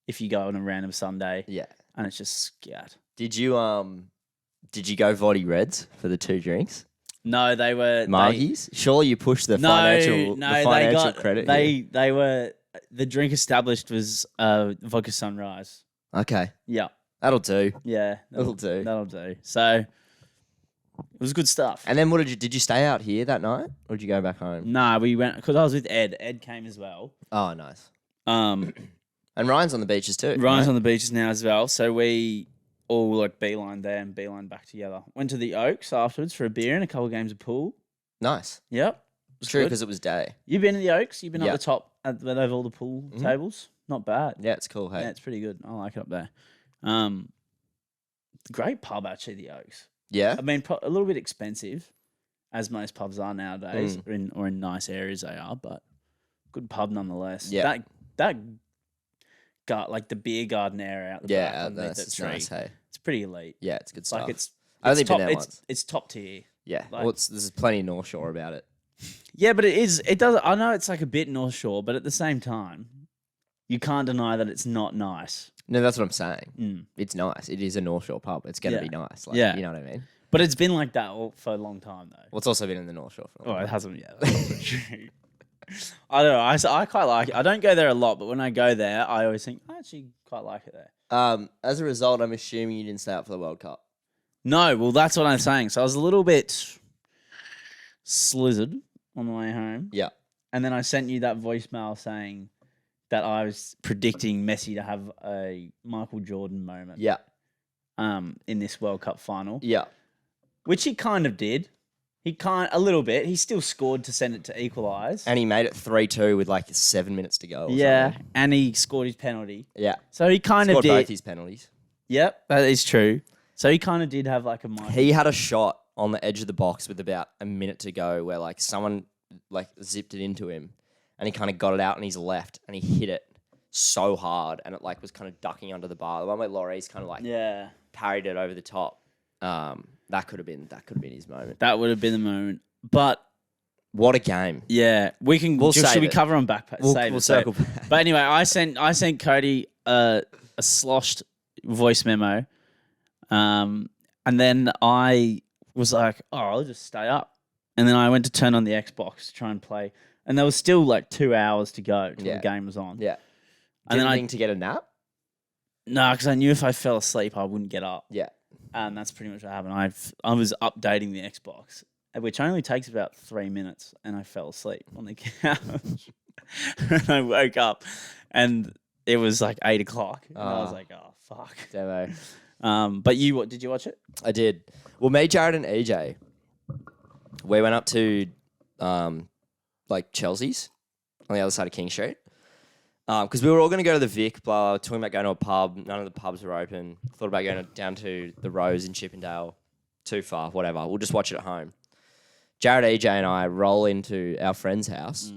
[SPEAKER 1] if you go on a random Sunday.
[SPEAKER 2] Yeah.
[SPEAKER 1] And it's just scat.
[SPEAKER 2] Did you go Voddy Reds for the 2 drinks?
[SPEAKER 1] No, they were
[SPEAKER 2] Margies? Surely you pushed the financial credit.
[SPEAKER 1] They were the drink established was vodka sunrise.
[SPEAKER 2] Okay.
[SPEAKER 1] Yeah.
[SPEAKER 2] That'll do.
[SPEAKER 1] Yeah.
[SPEAKER 2] That'll do.
[SPEAKER 1] That'll do. So it was good stuff.
[SPEAKER 2] And then what did you stay out here that night or did you go back home?
[SPEAKER 1] Nah, we went because I was with Ed. Ed came as well.
[SPEAKER 2] Oh, nice.
[SPEAKER 1] And
[SPEAKER 2] Ryan's on the beaches too.
[SPEAKER 1] Ryan's on the beaches now as well. So we all like beeline there and beeline back together. Went to the Oaks afterwards for a beer and a couple of games of pool.
[SPEAKER 2] Nice.
[SPEAKER 1] Yep.
[SPEAKER 2] It's true because it was day.
[SPEAKER 1] You've been to the Oaks? You've been
[SPEAKER 2] Yeah.
[SPEAKER 1] up the top where they have all the pool tables? Not bad.
[SPEAKER 2] Yeah, it's cool. Hey.
[SPEAKER 1] Yeah, it's pretty good. I like it up there. Great pub actually, the Oaks.
[SPEAKER 2] Yeah.
[SPEAKER 1] I mean, a little bit expensive, as most pubs are nowadays, or in nice areas they are, but good pub nonetheless.
[SPEAKER 2] Yeah.
[SPEAKER 1] That got like the beer garden area out the back underneath that
[SPEAKER 2] it's
[SPEAKER 1] tree.
[SPEAKER 2] nice. Hey.
[SPEAKER 1] It's pretty elite.
[SPEAKER 2] Yeah, it's good stuff.
[SPEAKER 1] Like it's
[SPEAKER 2] I've only
[SPEAKER 1] top,
[SPEAKER 2] been there once.
[SPEAKER 1] It's top tier.
[SPEAKER 2] Yeah.
[SPEAKER 1] like-
[SPEAKER 2] Well, there's plenty of North Shore about it.
[SPEAKER 1] Yeah, but it does. I know it's like a bit North Shore, but at the same time, you can't deny that it's not nice.
[SPEAKER 2] No, that's what I'm saying.
[SPEAKER 1] Mm.
[SPEAKER 2] It's nice. It is a North Shore pub. It's going to
[SPEAKER 1] Yeah.
[SPEAKER 2] be nice. Like,
[SPEAKER 1] Yeah.
[SPEAKER 2] You know what I mean?
[SPEAKER 1] But it's been like that for a long time though.
[SPEAKER 2] Well, it's also been in the North Shore for a
[SPEAKER 1] Oh,
[SPEAKER 2] long
[SPEAKER 1] it
[SPEAKER 2] time.
[SPEAKER 1] hasn't yet. That's also true. I don't know. I quite like it. I don't go there a lot, but when I go there, I always think I actually quite like it there.
[SPEAKER 2] As a result, I'm assuming you didn't stay out for the World Cup.
[SPEAKER 1] No, well, that's what I'm saying. So I was a little bit slizzard on the way home,
[SPEAKER 2] Yeah.
[SPEAKER 1] and then I sent you that voicemail saying that I was predicting Messi to have a Michael Jordan moment.
[SPEAKER 2] Yeah.
[SPEAKER 1] In this World Cup final,
[SPEAKER 2] Yeah.
[SPEAKER 1] which he kind of did. A little bit. He still scored to send it to equalise.
[SPEAKER 2] And he made it 3-2 with like 7 minutes to go. Or
[SPEAKER 1] Yeah,
[SPEAKER 2] something.
[SPEAKER 1] and he scored his penalty.
[SPEAKER 2] Yeah.
[SPEAKER 1] So he kind of
[SPEAKER 2] Scored
[SPEAKER 1] did.
[SPEAKER 2] both his penalties.
[SPEAKER 1] Yep, that is true. So he kind of did have like a Michael.
[SPEAKER 2] He had a shot on the edge of the box with about a minute to go where like someone like zipped it into him and he kind of got it out on his left and he hit it so hard and it like was kind of ducking under the bar. The one where Laurie's kind of like
[SPEAKER 1] Yeah,
[SPEAKER 2] parried it over the top. That could have been his moment.
[SPEAKER 1] that would have been the moment. But
[SPEAKER 2] What a game.
[SPEAKER 1] yeah, we can.
[SPEAKER 2] We'll
[SPEAKER 1] should
[SPEAKER 2] save
[SPEAKER 1] we
[SPEAKER 2] it.
[SPEAKER 1] cover on back?
[SPEAKER 2] We'll
[SPEAKER 1] save it,
[SPEAKER 2] circle
[SPEAKER 1] so-
[SPEAKER 2] back.
[SPEAKER 1] But anyway, I sent Cody a sloshed voice memo, and then I was like, oh, I'll just stay up. And then I went to turn on the Xbox to try and play, and there was still like 2 hours to go till
[SPEAKER 2] Yeah.
[SPEAKER 1] the game was on.
[SPEAKER 2] Yeah.
[SPEAKER 1] And then I
[SPEAKER 2] to get a nap?
[SPEAKER 1] no, because I knew if I fell asleep, I wouldn't get up.
[SPEAKER 2] Yeah.
[SPEAKER 1] And that's pretty much what happened. I was updating the Xbox, which only takes about 3 minutes, and I fell asleep on the couch. And I woke up, and it was like 8 o'clock, and I was like, "Oh fuck."
[SPEAKER 2] Demo.
[SPEAKER 1] But did you watch it?
[SPEAKER 2] I did. Well, me, Jared, and EJ, we went up to like Chelsea's on the other side of King Street. Because we were all going to go to the Vic, blah, talking about going to a pub. None of the pubs were open. Thought about going down to the Rose in Chippendale. Too far, whatever. We'll just watch it at home. Jared, EJ, and I roll into our friend's house.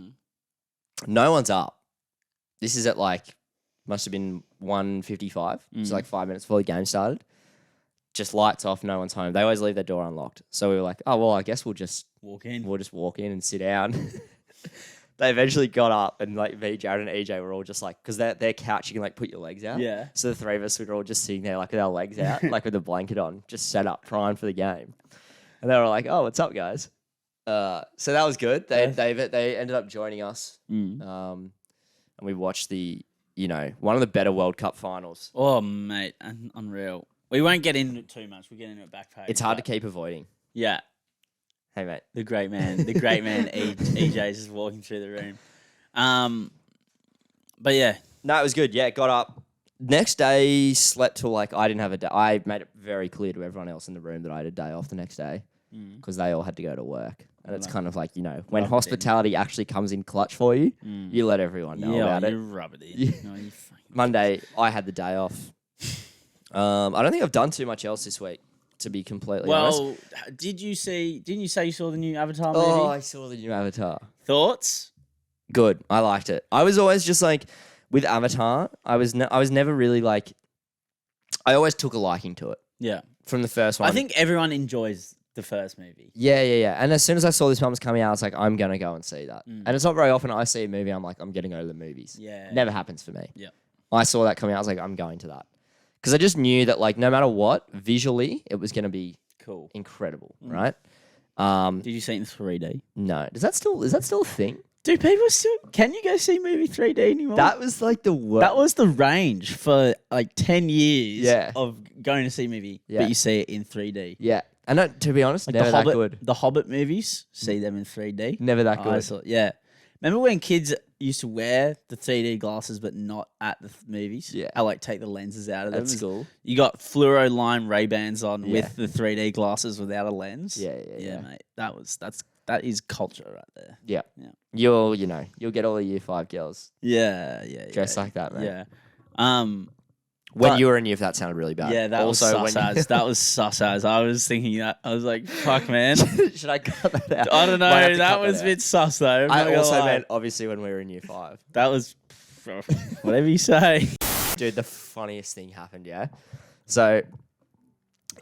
[SPEAKER 2] No one's up. This is at must have been 1:55. So 5 minutes before the game started. Just lights off, no one's home. They always leave their door unlocked. So we were like, oh, well, I guess we'll just
[SPEAKER 1] walk in.
[SPEAKER 2] We'll just walk in and sit down. They eventually got up and me, Jared, and EJ were all just because their couch, you can put your legs out.
[SPEAKER 1] Yeah.
[SPEAKER 2] So the three of us were all just sitting there with our legs out, with a blanket on, just set up, primed for the game. And they were like, oh, what's up, guys? So that was good. They ended up joining us. And we watched one of the better World Cup finals.
[SPEAKER 1] Oh, mate, unreal. We won't get into it too much. We'll get into it back page.
[SPEAKER 2] It's hard to keep avoiding.
[SPEAKER 1] Yeah.
[SPEAKER 2] Hey, mate.
[SPEAKER 1] The great man, EJ is just walking through the room. But yeah.
[SPEAKER 2] No, it was good. Yeah, got up. Next day, slept till I didn't have a day. I made it very clear to everyone else in the room that I had a day off the next day because they all had to go to work. And it's kind of when hospitality actually comes in clutch for you, you let everyone know about it.
[SPEAKER 1] You rub it in.
[SPEAKER 2] Yeah.
[SPEAKER 1] No, you fucking
[SPEAKER 2] Monday, I had the day off. I don't think I've done too much else this week, to be completely honest.
[SPEAKER 1] Well, didn't you say you saw the new Avatar movie?
[SPEAKER 2] Oh, I saw the new Avatar.
[SPEAKER 1] Thoughts?
[SPEAKER 2] Good. I liked it. I was always just with Avatar, I was never really I always took a liking to it.
[SPEAKER 1] Yeah.
[SPEAKER 2] From the first one.
[SPEAKER 1] I think everyone enjoys the first movie.
[SPEAKER 2] Yeah. And as soon as I saw this one was coming out, I was like, I'm going to go and see that. And it's not very often I see a movie, I'm like, I'm getting over the movies.
[SPEAKER 1] Yeah.
[SPEAKER 2] Never happens for me.
[SPEAKER 1] Yeah.
[SPEAKER 2] I saw that coming out, I was like, I'm going to that. Because I just knew that no matter what, visually, it was going to be
[SPEAKER 1] cool,
[SPEAKER 2] incredible, right?
[SPEAKER 1] Did you see it in 3D?
[SPEAKER 2] No. Is that still a thing?
[SPEAKER 1] Do people still? Can you go see movie 3D anymore?
[SPEAKER 2] That was the worst.
[SPEAKER 1] That was the range for 10 years.
[SPEAKER 2] Yeah.
[SPEAKER 1] Of going to see a movie, but you see it in 3D.
[SPEAKER 2] Yeah, and to be honest, never that good.
[SPEAKER 1] The Hobbit movies, see them in 3D.
[SPEAKER 2] Never that good.
[SPEAKER 1] Yeah. Remember when kids used to wear the 3D glasses but not at the movies?
[SPEAKER 2] Yeah.
[SPEAKER 1] I take the lenses out of them.
[SPEAKER 2] That's cool.
[SPEAKER 1] You got fluoro line Ray-Bans on with the 3D glasses without a lens.
[SPEAKER 2] Yeah,
[SPEAKER 1] mate. That is culture right there.
[SPEAKER 2] Yeah.
[SPEAKER 1] Yeah.
[SPEAKER 2] You'll get all the year 5 girls.
[SPEAKER 1] Yeah.
[SPEAKER 2] Dressed like that, mate.
[SPEAKER 1] Yeah.
[SPEAKER 2] When you were in year, that sounded really bad.
[SPEAKER 1] Yeah, that
[SPEAKER 2] also,
[SPEAKER 1] was sus as. That was sus as. I was thinking that. I was like, fuck, man.
[SPEAKER 2] Should I cut that out?
[SPEAKER 1] I don't know. That was a bit sus, though.
[SPEAKER 2] I also meant, obviously, when we were in year 5.
[SPEAKER 1] That was... Whatever you say.
[SPEAKER 2] Dude, the funniest thing happened, yeah? So,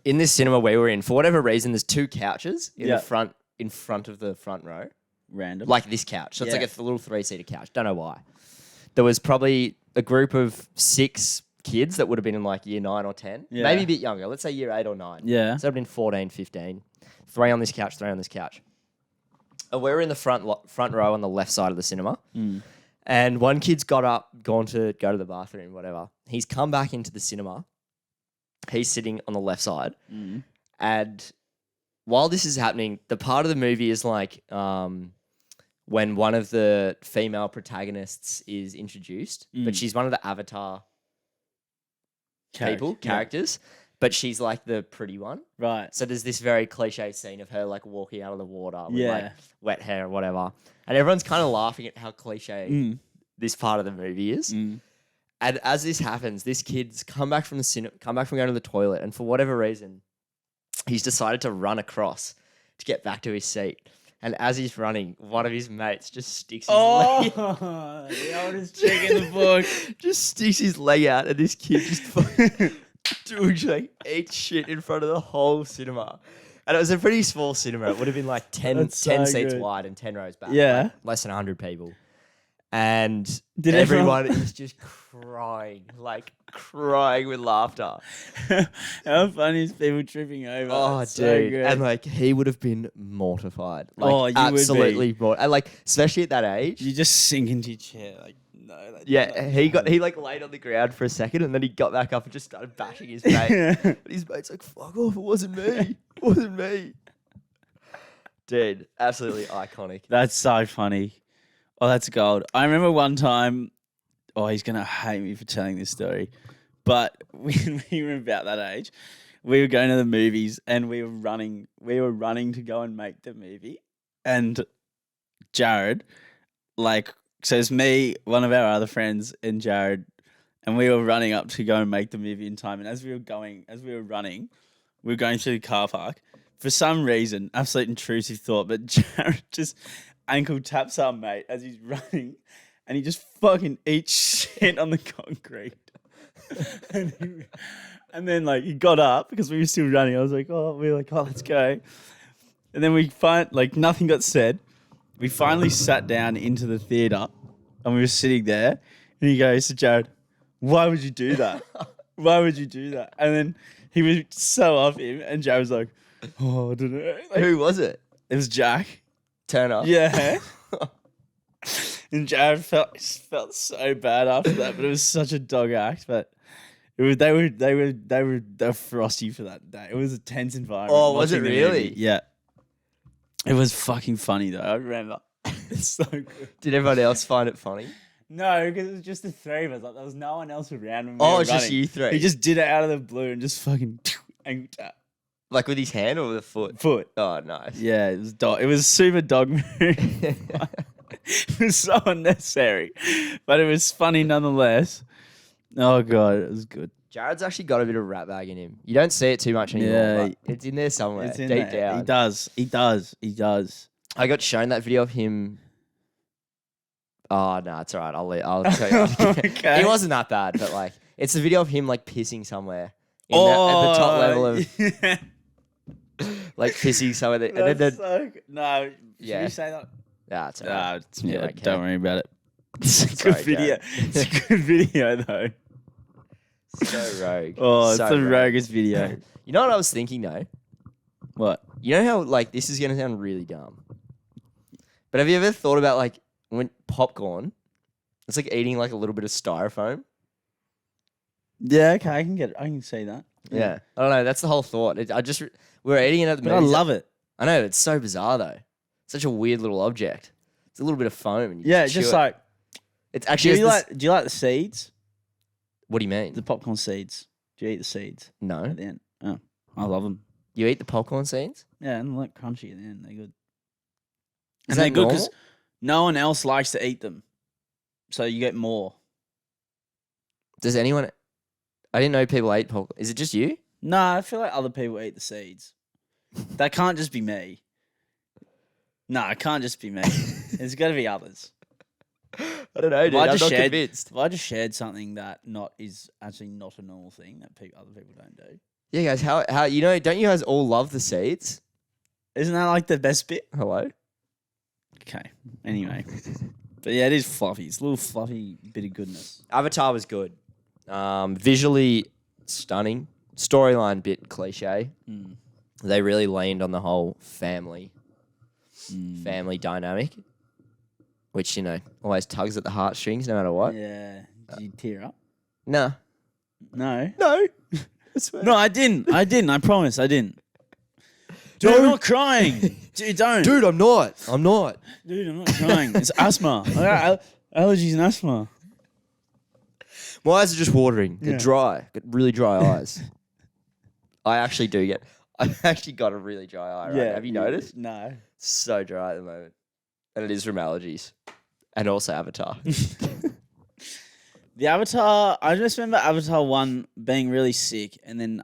[SPEAKER 2] in this cinema we were in, for whatever reason, there's 2 couches in front of the front row.
[SPEAKER 1] Random.
[SPEAKER 2] Like this couch. So it's a little 3-seater couch. Don't know why. There was probably a group of 6 kids that would have been in year 9 or 10.
[SPEAKER 1] Yeah.
[SPEAKER 2] Maybe a bit younger. Let's say year 8 or 9.
[SPEAKER 1] Yeah.
[SPEAKER 2] So it would have been 14, 15. 3 on this couch, 3 on this couch. And we're in the front row on the left side of the cinema. And one kid's got up, gone to go to the bathroom, whatever. He's come back into the cinema. He's sitting on the left side. And while this is happening, the part of the movie is when one of the female protagonists is introduced, but she's one of the Avatar characters, but she's the pretty one.
[SPEAKER 1] Right.
[SPEAKER 2] So there's this very cliche scene of her walking out of the water with wet hair or whatever. And everyone's kind of laughing at how cliche this part of the movie is. And as this happens, this kid's come back from going to the toilet, and for whatever reason, he's decided to run across to get back to his seat. And as he's running, one of his mates just sticks his leg out.
[SPEAKER 1] The oldest chick in the book.
[SPEAKER 2] Just sticks his leg out, and this kid just fucking eats shit in front of the whole cinema. And it was a pretty small cinema. It would have been 10 seats wide and 10 rows back.
[SPEAKER 1] Yeah.
[SPEAKER 2] Less than 100 people. And
[SPEAKER 1] Did
[SPEAKER 2] everyone is just crying, crying with laughter.
[SPEAKER 1] How funny is people tripping over?
[SPEAKER 2] Oh,
[SPEAKER 1] That's
[SPEAKER 2] dude.
[SPEAKER 1] so good.
[SPEAKER 2] And he would have been mortified.
[SPEAKER 1] You would be.
[SPEAKER 2] Absolutely mortified. And especially at that age.
[SPEAKER 1] You just sink into your chair. No.
[SPEAKER 2] Yeah, he laid on the ground for a second, and then he got back up and just started bashing his mate. And his mate's like, fuck off, it wasn't me. It wasn't me. Dude, absolutely iconic.
[SPEAKER 1] That's so funny. Oh, that's gold. I remember one time, he's going to hate me for telling this story, but when we were about that age, we were going to the movies and we were running to go and make the movie. And Jared, So it's me, one of our other friends, and Jared, and we were running up to go and make the movie in time. And as we were running, we were going through the car park. For some reason, absolute intrusive thought, but Jared just ankle taps our mate as he's running, and he just fucking eats shit on the concrete. and then like he got up because we were still running. We were like, let's go. And then nothing got said. We finally sat down into the theater, and we were sitting there, and he goes to Jared, "Why would you do that? Why would you do that?" And then he was so off him, and Jared was like, "Oh, I don't know."
[SPEAKER 2] Who was it?
[SPEAKER 1] It was Jack.
[SPEAKER 2] Turner.
[SPEAKER 1] Yeah. And Jared felt so bad after that, but it was such a dog act. But they were frosty for that day. It was a tense environment.
[SPEAKER 2] Oh, was it really?
[SPEAKER 1] Movie. Yeah. It was fucking funny though. I remember. It's so good.
[SPEAKER 2] Did everyone else find it funny?
[SPEAKER 1] No, because it was just the three of us. Like there was no one else around when we were
[SPEAKER 2] it's just
[SPEAKER 1] running.
[SPEAKER 2] you three.
[SPEAKER 1] He just did it out of the blue and just fucking ankle tap.
[SPEAKER 2] Like with his hand or with a foot?
[SPEAKER 1] Foot.
[SPEAKER 2] Oh, nice.
[SPEAKER 1] Yeah, it was dog. It was super dog move. It was so unnecessary, but it was funny nonetheless. Oh god, it was good.
[SPEAKER 2] Jared's actually got a bit of rat bag in him. You don't see it too much anymore.
[SPEAKER 1] Yeah.
[SPEAKER 2] But it's in there somewhere,
[SPEAKER 1] It's in
[SPEAKER 2] deep
[SPEAKER 1] there.
[SPEAKER 2] down.
[SPEAKER 1] He does.
[SPEAKER 2] I got shown that video of him. Oh no, it's all right. I'll tell you.
[SPEAKER 1] Okay.
[SPEAKER 2] It wasn't that bad, but like it's a video of him like pissing somewhere at the top level of
[SPEAKER 1] yeah.
[SPEAKER 2] like pissing somewhere. And then
[SPEAKER 1] That's so good. No, should
[SPEAKER 2] Yeah.
[SPEAKER 1] you say that?
[SPEAKER 2] yeah, it's all right.
[SPEAKER 1] Yeah,
[SPEAKER 2] okay.
[SPEAKER 1] don't worry about it. It's a
[SPEAKER 2] Sorry,
[SPEAKER 1] good video. It's a good video though.
[SPEAKER 2] So rogue.
[SPEAKER 1] Oh, it's
[SPEAKER 2] So
[SPEAKER 1] the
[SPEAKER 2] rogue.
[SPEAKER 1] roguest video.
[SPEAKER 2] You know what I was thinking though?
[SPEAKER 1] What?
[SPEAKER 2] You know how like this is gonna sound really dumb, but have you ever thought about like when popcorn? It's like eating like a little bit of styrofoam.
[SPEAKER 1] Yeah, okay, I can see that.
[SPEAKER 2] Yeah. I don't know. That's the whole thought. We were eating it at the
[SPEAKER 1] But I
[SPEAKER 2] movies.
[SPEAKER 1] love it.
[SPEAKER 2] I know, it's so bizarre though. Such a weird little object. It's a little bit of foam. And you
[SPEAKER 1] Yeah,
[SPEAKER 2] chew
[SPEAKER 1] just
[SPEAKER 2] it.
[SPEAKER 1] like.
[SPEAKER 2] It's
[SPEAKER 1] Do
[SPEAKER 2] actually.
[SPEAKER 1] you like the seeds?
[SPEAKER 2] What do you mean?
[SPEAKER 1] The popcorn seeds. Do you eat the seeds
[SPEAKER 2] No.
[SPEAKER 1] at the end? Oh, I love them.
[SPEAKER 2] You eat the popcorn seeds?
[SPEAKER 1] Yeah, and they're like crunchy at the end. They're good.
[SPEAKER 2] Is
[SPEAKER 1] And they're
[SPEAKER 2] that
[SPEAKER 1] good because
[SPEAKER 2] normal?
[SPEAKER 1] no one else likes to eat them, so you get more.
[SPEAKER 2] Does anyone? I didn't know people ate popcorn. Is it just you?
[SPEAKER 1] No, I feel like other people eat the seeds. That can't just be me. No, it can't just be me. There's got to be others.
[SPEAKER 2] I don't know, dude.
[SPEAKER 1] Well, I
[SPEAKER 2] I'm
[SPEAKER 1] just
[SPEAKER 2] not
[SPEAKER 1] shared-
[SPEAKER 2] convinced.
[SPEAKER 1] If I just shared something that is actually not a normal thing that other people don't do,
[SPEAKER 2] Yeah, guys. How you know? Don't you guys all love the seeds?
[SPEAKER 1] isn't that like the best bit?
[SPEAKER 2] Hello.
[SPEAKER 1] Okay. Anyway, but yeah, it is fluffy. It's a little fluffy bit of goodness.
[SPEAKER 2] Avatar was good. Visually stunning. Storyline bit cliche.
[SPEAKER 1] Mm.
[SPEAKER 2] They really leaned on the whole family
[SPEAKER 1] Mm.
[SPEAKER 2] dynamic, which always tugs at the heartstrings no matter what.
[SPEAKER 1] Yeah. Did you tear up?
[SPEAKER 2] Nah.
[SPEAKER 1] No.
[SPEAKER 2] No. I swear.
[SPEAKER 1] No, I didn't. I promise, I didn't. Dude, I'm not crying. Dude, don't.
[SPEAKER 2] Dude, I'm not. I'm not.
[SPEAKER 1] Dude, I'm not crying. It's asthma. I got allergies and asthma.
[SPEAKER 2] My eyes are just watering. They're
[SPEAKER 1] Yeah.
[SPEAKER 2] dry. Got really dry eyes. I've actually got a really dry eye, right? Have you noticed?
[SPEAKER 1] No.
[SPEAKER 2] So dry at the moment. And it is from allergies. And also Avatar.
[SPEAKER 1] The Avatar, I just remember Avatar 1 being really sick, and then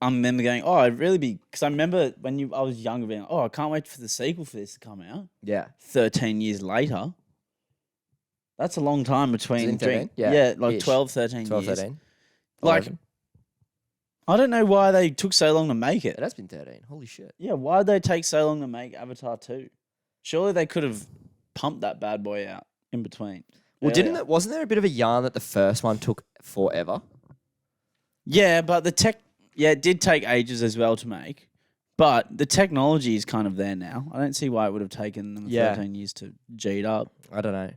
[SPEAKER 1] I remember going, oh, I'd really be, because I remember when I was younger being, oh, I can't wait for the sequel for this to come out.
[SPEAKER 2] Yeah.
[SPEAKER 1] 13 years later. That's a long time between.
[SPEAKER 2] in 13?
[SPEAKER 1] Yeah,
[SPEAKER 2] Yeah,
[SPEAKER 1] like
[SPEAKER 2] ish.
[SPEAKER 1] 12, 13
[SPEAKER 2] 12,
[SPEAKER 1] years.
[SPEAKER 2] 13.
[SPEAKER 1] Like,
[SPEAKER 2] 11.
[SPEAKER 1] I don't know why they took so long to make it.
[SPEAKER 2] It has been 13. Holy shit.
[SPEAKER 1] Yeah, why did they take so long to make Avatar 2? Surely they could have pumped that bad boy out in between.
[SPEAKER 2] Well,
[SPEAKER 1] earlier.
[SPEAKER 2] wasn't there a bit of a yarn that the first one took forever?
[SPEAKER 1] Yeah, but it did take ages as well to make. But the technology is kind of there now. I don't see why it would have taken them
[SPEAKER 2] Yeah.
[SPEAKER 1] 13 years to G it up.
[SPEAKER 2] I don't know.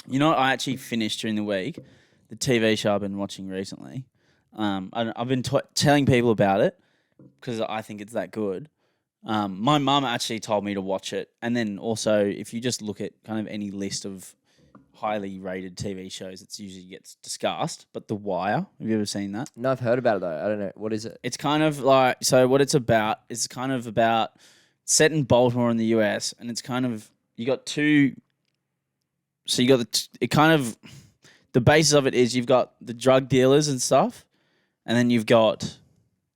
[SPEAKER 1] You know what I actually finished during the week? The TV show I've been watching recently. I've been telling people about it because I think it's that good. My mum actually told me to watch it. And then also, if you just look at kind of any list of highly rated TV shows, it usually gets discussed. But The Wire, have you ever seen that?
[SPEAKER 2] No, I've heard about it though. I don't know. What is it?
[SPEAKER 1] It's kind of like, so what it's about is kind of about set in Baltimore in the US. And it's kind of, you got two so you got the basis of it is you've got the drug dealers and stuff, and then you've got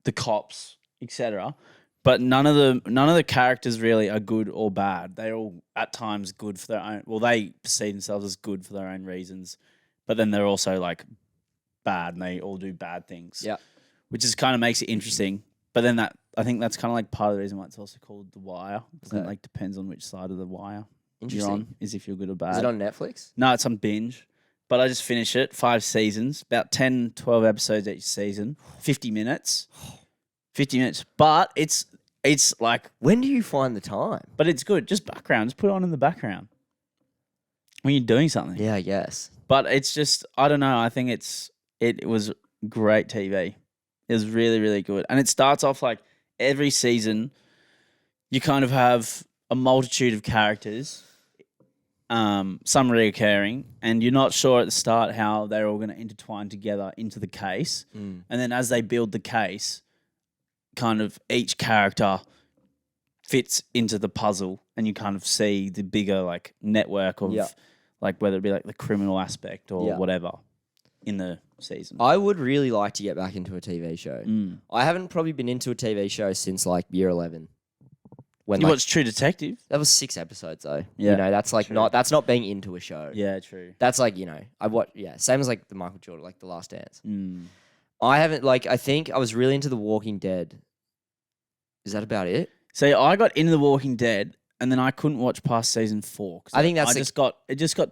[SPEAKER 1] the cops, etc. But none of the characters really are good or bad. They're all at times good for their own. Well, they perceive themselves as good for their own reasons, but then they're also like bad, and they all do bad things.
[SPEAKER 2] Yeah.
[SPEAKER 1] Which is kind of makes it interesting. But then I think that's kind of like part of the reason why it's also called The Wire. Because it like depends on which side of the wire you're on, is if you're good or bad.
[SPEAKER 2] Is it on Netflix?
[SPEAKER 1] No, it's on Binge. But I just finished it. 5 seasons, about 10, 12 episodes each season, 50 minutes. 50 minutes. But it's like,
[SPEAKER 2] When do you find the time?
[SPEAKER 1] but it's good. Just background. Just put it on in the background when you're doing something.
[SPEAKER 2] Yeah, I guess.
[SPEAKER 1] But it's just, I don't know. I think it was great TV. It was really, really good. And it starts off like every season, you kind of have a multitude of characters, some reoccurring, and you're not sure at the start how they're all going to intertwine together into the case. And then as they build the case, kind of each character fits into the puzzle, and you kind of see the bigger like network of like whether it be like the criminal aspect or whatever in the season.
[SPEAKER 2] I would really like to get back into a TV show. I haven't probably been into a TV show since like year 11. When
[SPEAKER 1] You
[SPEAKER 2] like,
[SPEAKER 1] watch True Detective?
[SPEAKER 2] that was 6 episodes though.
[SPEAKER 1] Yeah,
[SPEAKER 2] You know, that's like
[SPEAKER 1] true.
[SPEAKER 2] that's not being into a show.
[SPEAKER 1] Yeah, true.
[SPEAKER 2] That's like, you know, same as like the Michael Jordan, like The Last Dance. I haven't I think I was really into The Walking Dead. Is that about it?
[SPEAKER 1] See, I got into The Walking Dead, and then I couldn't watch past season 4.
[SPEAKER 2] I think that's
[SPEAKER 1] it just got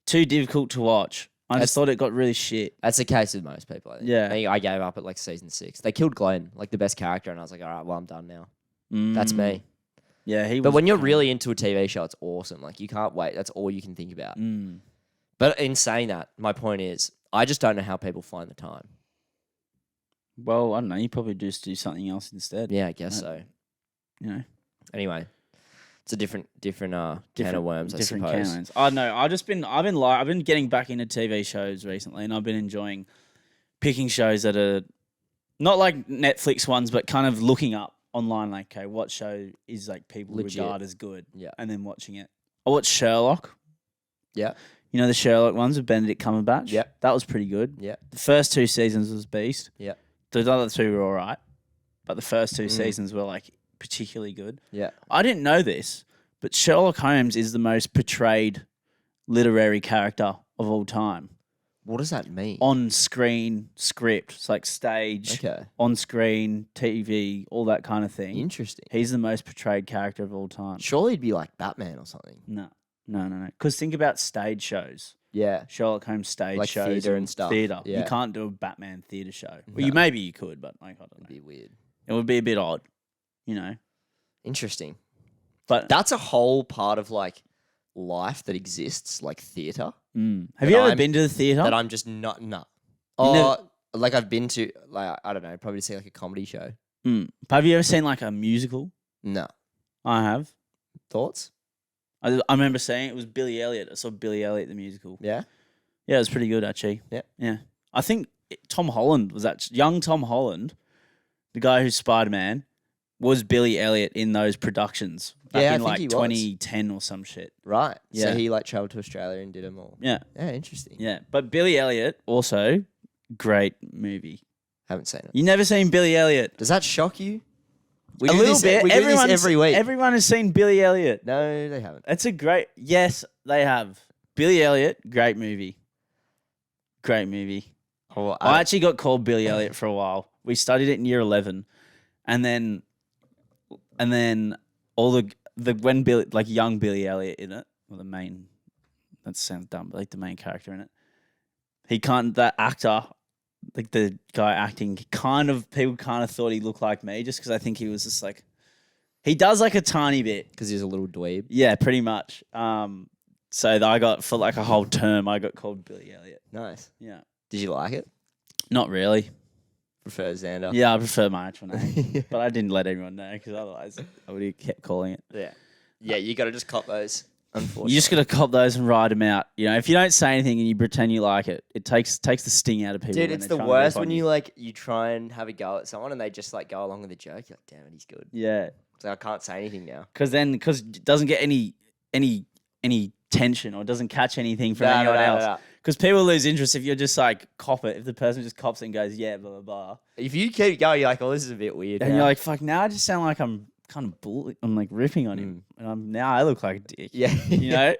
[SPEAKER 1] too difficult to watch. I just thought it got really shit.
[SPEAKER 2] That's the case with most people, I think.
[SPEAKER 1] Yeah.
[SPEAKER 2] I gave up at like season 6. They killed Glenn, like the best character, and I was like, all right, well, I'm done now. That's me.
[SPEAKER 1] Yeah,
[SPEAKER 2] But when you're really into a TV show, it's awesome. Like, you can't wait. That's all you can think about. But in saying that, my point is, I just don't know how people find the time.
[SPEAKER 1] Well, I don't know. You probably just do something else instead.
[SPEAKER 2] Yeah, I guess so.
[SPEAKER 1] You know,
[SPEAKER 2] Anyway, it's a different can of worms, I
[SPEAKER 1] different
[SPEAKER 2] suppose.
[SPEAKER 1] canons. I don't know. I've been getting back into TV shows recently, and I've been enjoying picking shows that are not like Netflix ones, but kind of looking up online, like, okay, what show is like people
[SPEAKER 2] Legit.
[SPEAKER 1] regard as good,
[SPEAKER 2] Yeah.
[SPEAKER 1] and then watching it. I watched Sherlock.
[SPEAKER 2] Yeah.
[SPEAKER 1] You know the Sherlock ones with Benedict Cumberbatch?
[SPEAKER 2] Yeah.
[SPEAKER 1] That was pretty good.
[SPEAKER 2] Yeah.
[SPEAKER 1] The first 2 seasons was beast.
[SPEAKER 2] Yeah.
[SPEAKER 1] The other 2 were all right, but the first 2 seasons were like particularly good.
[SPEAKER 2] Yeah.
[SPEAKER 1] I didn't know this, but Sherlock Holmes is the most portrayed literary character of all time.
[SPEAKER 2] What does that mean?
[SPEAKER 1] On screen script, it's like stage,
[SPEAKER 2] Okay.
[SPEAKER 1] on screen, TV, all that kind of thing.
[SPEAKER 2] Interesting.
[SPEAKER 1] He's the most portrayed character of all time.
[SPEAKER 2] Surely it'd be like Batman or something.
[SPEAKER 1] No. Because think about stage shows.
[SPEAKER 2] Yeah.
[SPEAKER 1] Sherlock Holmes stage
[SPEAKER 2] Like
[SPEAKER 1] shows
[SPEAKER 2] theatre and stuff.
[SPEAKER 1] Theatre.
[SPEAKER 2] Yeah.
[SPEAKER 1] You can't do a Batman theatre show. Well,
[SPEAKER 2] No.
[SPEAKER 1] maybe you could, but like I don't
[SPEAKER 2] It'd
[SPEAKER 1] know.
[SPEAKER 2] be weird.
[SPEAKER 1] It would be a bit odd, you know.
[SPEAKER 2] Interesting.
[SPEAKER 1] But
[SPEAKER 2] That's a whole part of like life that exists, like theatre.
[SPEAKER 1] have you ever been to the theatre?
[SPEAKER 2] That I'm just not.
[SPEAKER 1] never-
[SPEAKER 2] Like I've been to, like, I don't know, probably to see like a comedy show.
[SPEAKER 1] Have you ever seen like a musical?
[SPEAKER 2] No.
[SPEAKER 1] I have.
[SPEAKER 2] Thoughts?
[SPEAKER 1] I remember saying it was Billy Elliot. I saw Billy Elliot the musical.
[SPEAKER 2] Yeah.
[SPEAKER 1] Yeah, it was pretty good actually.
[SPEAKER 2] Yeah.
[SPEAKER 1] I think Tom Holland was actually young Tom Holland, the guy who's Spider-Man, was Billy Elliot in those productions back
[SPEAKER 2] Yeah, I
[SPEAKER 1] in
[SPEAKER 2] think
[SPEAKER 1] like
[SPEAKER 2] he was.
[SPEAKER 1] 2010 or some shit.
[SPEAKER 2] Right.
[SPEAKER 1] Yeah.
[SPEAKER 2] So he like traveled to Australia and did them all.
[SPEAKER 1] Yeah,
[SPEAKER 2] Yeah, interesting.
[SPEAKER 1] yeah. But Billy Elliot also great movie.
[SPEAKER 2] Haven't seen it.
[SPEAKER 1] You never seen Billy Elliot?
[SPEAKER 2] Does that shock you? We
[SPEAKER 1] A
[SPEAKER 2] do
[SPEAKER 1] little
[SPEAKER 2] this,
[SPEAKER 1] bit.
[SPEAKER 2] We do this every week.
[SPEAKER 1] Everyone has seen Billy Elliot.
[SPEAKER 2] No, they haven't.
[SPEAKER 1] It's a great. Yes, they have. Billy Elliot, great movie. Great movie.
[SPEAKER 2] Oh,
[SPEAKER 1] I actually got called Billy Elliot for a while. We studied it in year 11, and then all the when Billy, like young Billy Elliot in it, well, the main, that sounds dumb, but like the main character in it, that actor, like the guy acting, people kind of thought he looked like me just because I think he was just like, he does like a tiny bit.
[SPEAKER 2] because he's a little dweeb.
[SPEAKER 1] Yeah, pretty much. So I got, for like a whole term, I got called Billy Elliot.
[SPEAKER 2] Nice.
[SPEAKER 1] Yeah.
[SPEAKER 2] Did you like it?
[SPEAKER 1] Not really.
[SPEAKER 2] Prefer Zander?
[SPEAKER 1] Yeah, I prefer my actual name. But I didn't let everyone know because otherwise I would have kept calling it.
[SPEAKER 2] Yeah. Yeah, you got to just cop those. Unfortunately.
[SPEAKER 1] You just got to cop those and ride them out. You know, if you don't say anything and you pretend you like it, it takes the sting out of people.
[SPEAKER 2] Dude,
[SPEAKER 1] when
[SPEAKER 2] it's
[SPEAKER 1] they're
[SPEAKER 2] the
[SPEAKER 1] trying to
[SPEAKER 2] worst
[SPEAKER 1] rip on
[SPEAKER 2] when you try and have a go at someone and they just like go along with the joke. You're like, damn it, he's good.
[SPEAKER 1] Yeah.
[SPEAKER 2] So I can't say anything now.
[SPEAKER 1] Because it doesn't get any tension or doesn't catch anything from
[SPEAKER 2] No, no,
[SPEAKER 1] anyone
[SPEAKER 2] no,
[SPEAKER 1] else.
[SPEAKER 2] no.
[SPEAKER 1] Because people lose interest if you're just like cop it. If the person just cops it and goes, yeah, blah, blah, blah.
[SPEAKER 2] If you keep going, you're like, oh, this is a bit weird.
[SPEAKER 1] And
[SPEAKER 2] now.
[SPEAKER 1] you're like, fuck, now I just sound like I'm kind of I'm like ripping on him. And now I look like a dick.
[SPEAKER 2] yeah.
[SPEAKER 1] You know?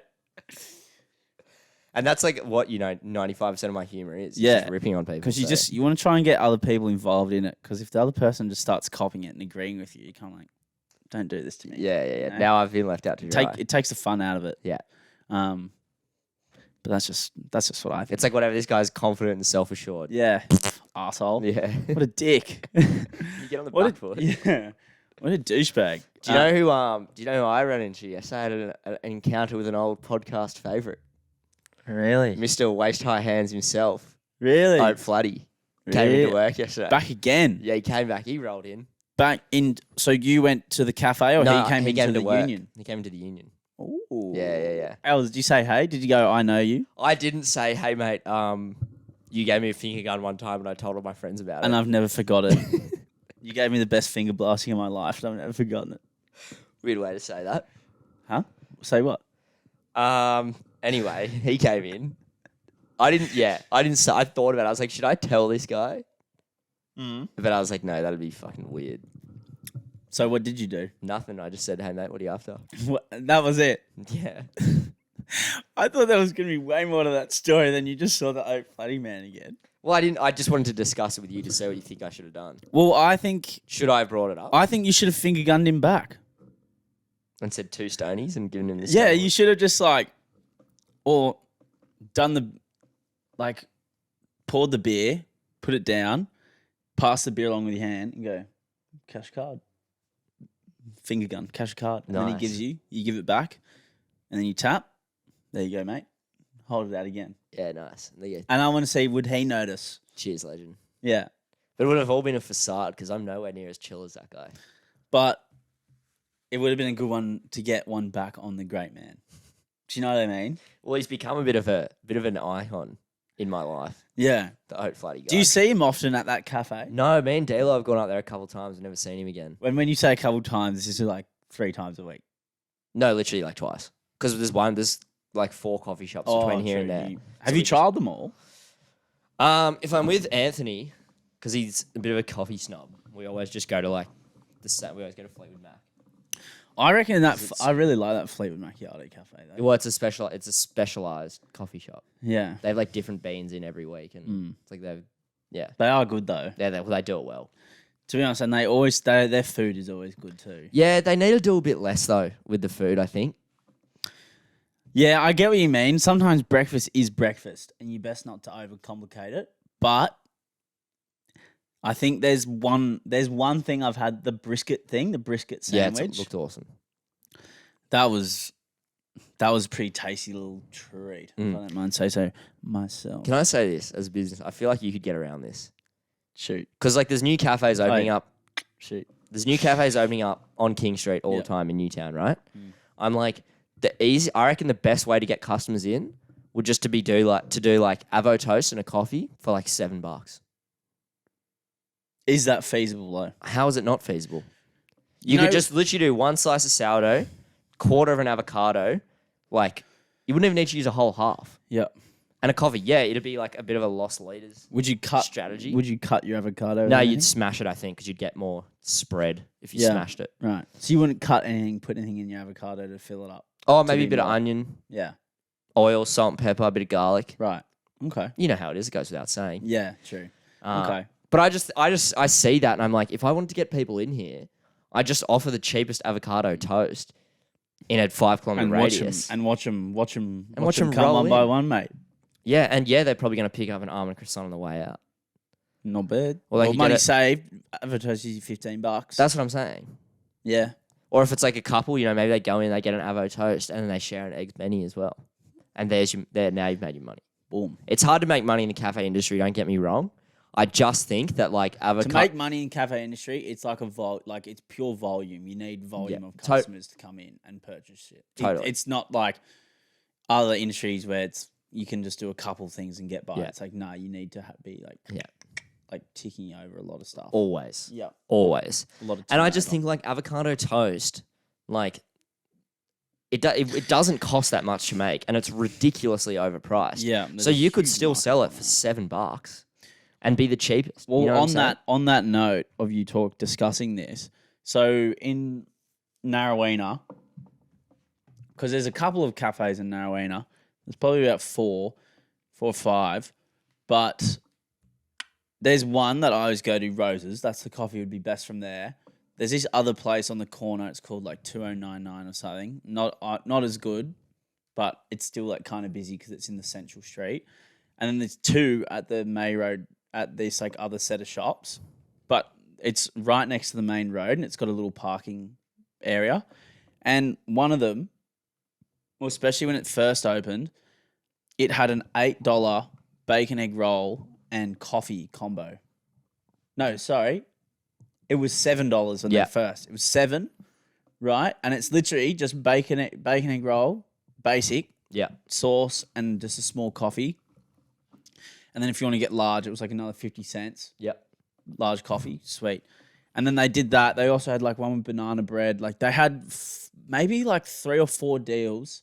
[SPEAKER 2] And that's like what, 95% of my humor is.
[SPEAKER 1] Yeah.
[SPEAKER 2] Just ripping on people.
[SPEAKER 1] Because
[SPEAKER 2] so.
[SPEAKER 1] you want to try and get other people involved in it. Because if the other person just starts copying it and agreeing with you, you kind of like, don't do this to me.
[SPEAKER 2] Yeah.
[SPEAKER 1] You know?
[SPEAKER 2] Now I've been left out to dry.
[SPEAKER 1] It takes the fun out of it.
[SPEAKER 2] Yeah.
[SPEAKER 1] But that's just what I think.
[SPEAKER 2] It's like whatever, this guy's confident and self-assured.
[SPEAKER 1] Yeah. Arsehole.
[SPEAKER 2] Yeah.
[SPEAKER 1] What a dick.
[SPEAKER 2] You get on the
[SPEAKER 1] What
[SPEAKER 2] back
[SPEAKER 1] a,
[SPEAKER 2] foot.
[SPEAKER 1] yeah. What a douchebag.
[SPEAKER 2] Do you know who I ran into yesterday? I had an encounter with an old podcast favourite.
[SPEAKER 1] Really?
[SPEAKER 2] Mr. Waist High Hands himself.
[SPEAKER 1] Really?
[SPEAKER 2] Old Flatty. Came into work yesterday.
[SPEAKER 1] Back again.
[SPEAKER 2] Yeah, he came back. He rolled in.
[SPEAKER 1] Back in. So you went to the cafe, or
[SPEAKER 2] No,
[SPEAKER 1] he came into the
[SPEAKER 2] work.
[SPEAKER 1] union?
[SPEAKER 2] He came into the union.
[SPEAKER 1] Ooh.
[SPEAKER 2] Yeah.
[SPEAKER 1] Al, did you say hey? Did you go? I know you.
[SPEAKER 2] I didn't say, hey mate, you gave me a finger gun one time and I told all my friends about
[SPEAKER 1] And
[SPEAKER 2] it.
[SPEAKER 1] I've never forgot it. You gave me the best finger blasting of my life, and I've never forgotten it.
[SPEAKER 2] Weird way to say that.
[SPEAKER 1] Huh? Say what?
[SPEAKER 2] Anyway, he came in. I didn't say, I thought about it. I was like, should I tell this guy? But I was like, no, that'd be fucking weird.
[SPEAKER 1] So what did you do?
[SPEAKER 2] Nothing. I just said, hey mate, what are you after?
[SPEAKER 1] That was it.
[SPEAKER 2] Yeah.
[SPEAKER 1] I thought there was going to be way more to that story than you just saw the Oak Bloody Man again.
[SPEAKER 2] Well, I didn't. I just wanted to discuss it with you to see what you think I should have done.
[SPEAKER 1] Well, I think
[SPEAKER 2] Should I have brought it up
[SPEAKER 1] you should have finger gunned him back.
[SPEAKER 2] and said 2 stonies and given him this?
[SPEAKER 1] Yeah, you should have just or done poured the beer, put it down, pass the beer along with your hand and go, cash card. Finger gun, cash card. And then he
[SPEAKER 2] Nice.
[SPEAKER 1] gives you give it back, and then you tap. There you go, mate. Hold it out again.
[SPEAKER 2] Yeah, nice. Yeah.
[SPEAKER 1] And I want to see, would he notice?
[SPEAKER 2] Cheers, legend.
[SPEAKER 1] Yeah.
[SPEAKER 2] But it would have all been a facade because I'm nowhere near as chill as that guy.
[SPEAKER 1] But it would have been a good one to get one back on the great man. Do you know what I mean?
[SPEAKER 2] Well, he's become a bit of an icon in my life.
[SPEAKER 1] Yeah.
[SPEAKER 2] The Oat Flatty guy.
[SPEAKER 1] Do you see him often at that cafe?
[SPEAKER 2] No, me and Dalo have gone up there a couple of times and never seen him again.
[SPEAKER 1] When you say a couple times, this is like 3 times a week.
[SPEAKER 2] No, literally like twice. Because there's like 4 coffee shops between here and there.
[SPEAKER 1] Have you tried them all?
[SPEAKER 2] If I'm with Anthony, because he's a bit of a coffee snob, we always just go to we always go to Fleetwood Mac.
[SPEAKER 1] I reckon I really like that Fleetwood Macchiato cafe though.
[SPEAKER 2] Well, it's a specialized coffee shop.
[SPEAKER 1] Yeah.
[SPEAKER 2] They have like different beans in every week, and it's like
[SPEAKER 1] They are good though.
[SPEAKER 2] they do it well.
[SPEAKER 1] To be honest, and their food is always good too.
[SPEAKER 2] Yeah, they need to do a bit less though with the food, I think.
[SPEAKER 1] Yeah, I get what you mean. Sometimes breakfast is breakfast, and you best not to overcomplicate it. But I think there's one thing I've had, the brisket sandwich.
[SPEAKER 2] Yeah, it looked awesome.
[SPEAKER 1] That was a pretty tasty little treat. If I don't mind say so myself.
[SPEAKER 2] Can I say this as a business? I feel like you could get around this.
[SPEAKER 1] Shoot.
[SPEAKER 2] Because there's new cafes opening up.
[SPEAKER 1] Shoot.
[SPEAKER 2] There's new cafes opening up on King Street all the time in Newtown, right? I'm like, I reckon the best way to get customers in would just to do avo toast and a coffee for like $7.
[SPEAKER 1] Is that feasible though?
[SPEAKER 2] How is it not feasible? You could just literally do 1 slice of sourdough, quarter of an avocado, you wouldn't even need to use a whole half.
[SPEAKER 1] Yep.
[SPEAKER 2] And a coffee, yeah, it'd be like a bit of a lost leaders strategy.
[SPEAKER 1] Would you cut your avocado?
[SPEAKER 2] No,
[SPEAKER 1] or
[SPEAKER 2] you'd
[SPEAKER 1] anything?
[SPEAKER 2] smash it, I think, because you'd get more spread if you
[SPEAKER 1] Yeah.
[SPEAKER 2] smashed it.
[SPEAKER 1] Right. So you wouldn't cut anything, put anything in your avocado to fill it up.
[SPEAKER 2] Oh, maybe a
[SPEAKER 1] be
[SPEAKER 2] bit of
[SPEAKER 1] more-
[SPEAKER 2] onion,
[SPEAKER 1] Yeah.
[SPEAKER 2] oil, salt, and pepper, a bit of garlic.
[SPEAKER 1] Right. Okay.
[SPEAKER 2] You know how it is. It goes without saying.
[SPEAKER 1] Yeah. True. Okay.
[SPEAKER 2] But I see that and I'm like, if I wanted to get people in here, I just offer the cheapest avocado toast in a 5 kilometer
[SPEAKER 1] And
[SPEAKER 2] radius.
[SPEAKER 1] watch them
[SPEAKER 2] them
[SPEAKER 1] come
[SPEAKER 2] roll
[SPEAKER 1] one by
[SPEAKER 2] in.
[SPEAKER 1] one, mate.
[SPEAKER 2] They're probably going to pick up an almond croissant on the way out.
[SPEAKER 1] Not bad.
[SPEAKER 2] Well, they
[SPEAKER 1] Well,
[SPEAKER 2] could
[SPEAKER 1] money
[SPEAKER 2] get it-
[SPEAKER 1] saved. Advertise you $15.
[SPEAKER 2] That's what I'm saying.
[SPEAKER 1] Yeah.
[SPEAKER 2] Or if it's like a couple, maybe they go in, they get an avo toast, and then they share an eggs Benny as well. And now you've made your money.
[SPEAKER 1] Boom.
[SPEAKER 2] It's hard to make money in the cafe industry. Don't get me wrong. I just think that
[SPEAKER 1] To
[SPEAKER 2] avocado.
[SPEAKER 1] make money in cafe industry, it's like it's pure volume. You need volume of customers to come in and purchase it.
[SPEAKER 2] Totally.
[SPEAKER 1] It's not like other industries where you can just do a couple things and get by.
[SPEAKER 2] Yeah.
[SPEAKER 1] It's like, no, you need to be
[SPEAKER 2] Yeah.
[SPEAKER 1] like ticking over a lot of stuff.
[SPEAKER 2] Always.
[SPEAKER 1] Yeah.
[SPEAKER 2] Always.
[SPEAKER 1] A lot of
[SPEAKER 2] And I just
[SPEAKER 1] turnover.
[SPEAKER 2] think avocado toast, it doesn't cost that much to make, and it's ridiculously overpriced.
[SPEAKER 1] Yeah,
[SPEAKER 2] So you could
[SPEAKER 1] there's a
[SPEAKER 2] still
[SPEAKER 1] huge
[SPEAKER 2] sell it
[SPEAKER 1] market
[SPEAKER 2] for
[SPEAKER 1] on
[SPEAKER 2] $7 and be the cheapest.
[SPEAKER 1] Well,
[SPEAKER 2] You know what I'm
[SPEAKER 1] on that note of you discussing this, so in Narrowena, because there's a couple of cafes in Narrowena, there's probably about four or five, but there's one that I always go to, Roses. That's the coffee would be best from there. There's this other place on the corner. It's called like 2099 or something. Not as good, but it's still like kind of busy because it's in the central street. And then there's two at the May Road at this like other set of shops, but it's right next to the main road and it's got a little parking area. And one of them, well, especially when it first opened, it had an $8 bacon egg roll and coffee combo. No, sorry. It was $7 when they first. It was $7, right? And it's literally just bacon egg roll, basic, sauce, and just a small coffee. And then if you want to get large, it was like another 50 cents.
[SPEAKER 2] Yep.
[SPEAKER 1] Large coffee, sweet. And then they did that. They also had like one with banana bread. Like they had maybe like 3 or 4 deals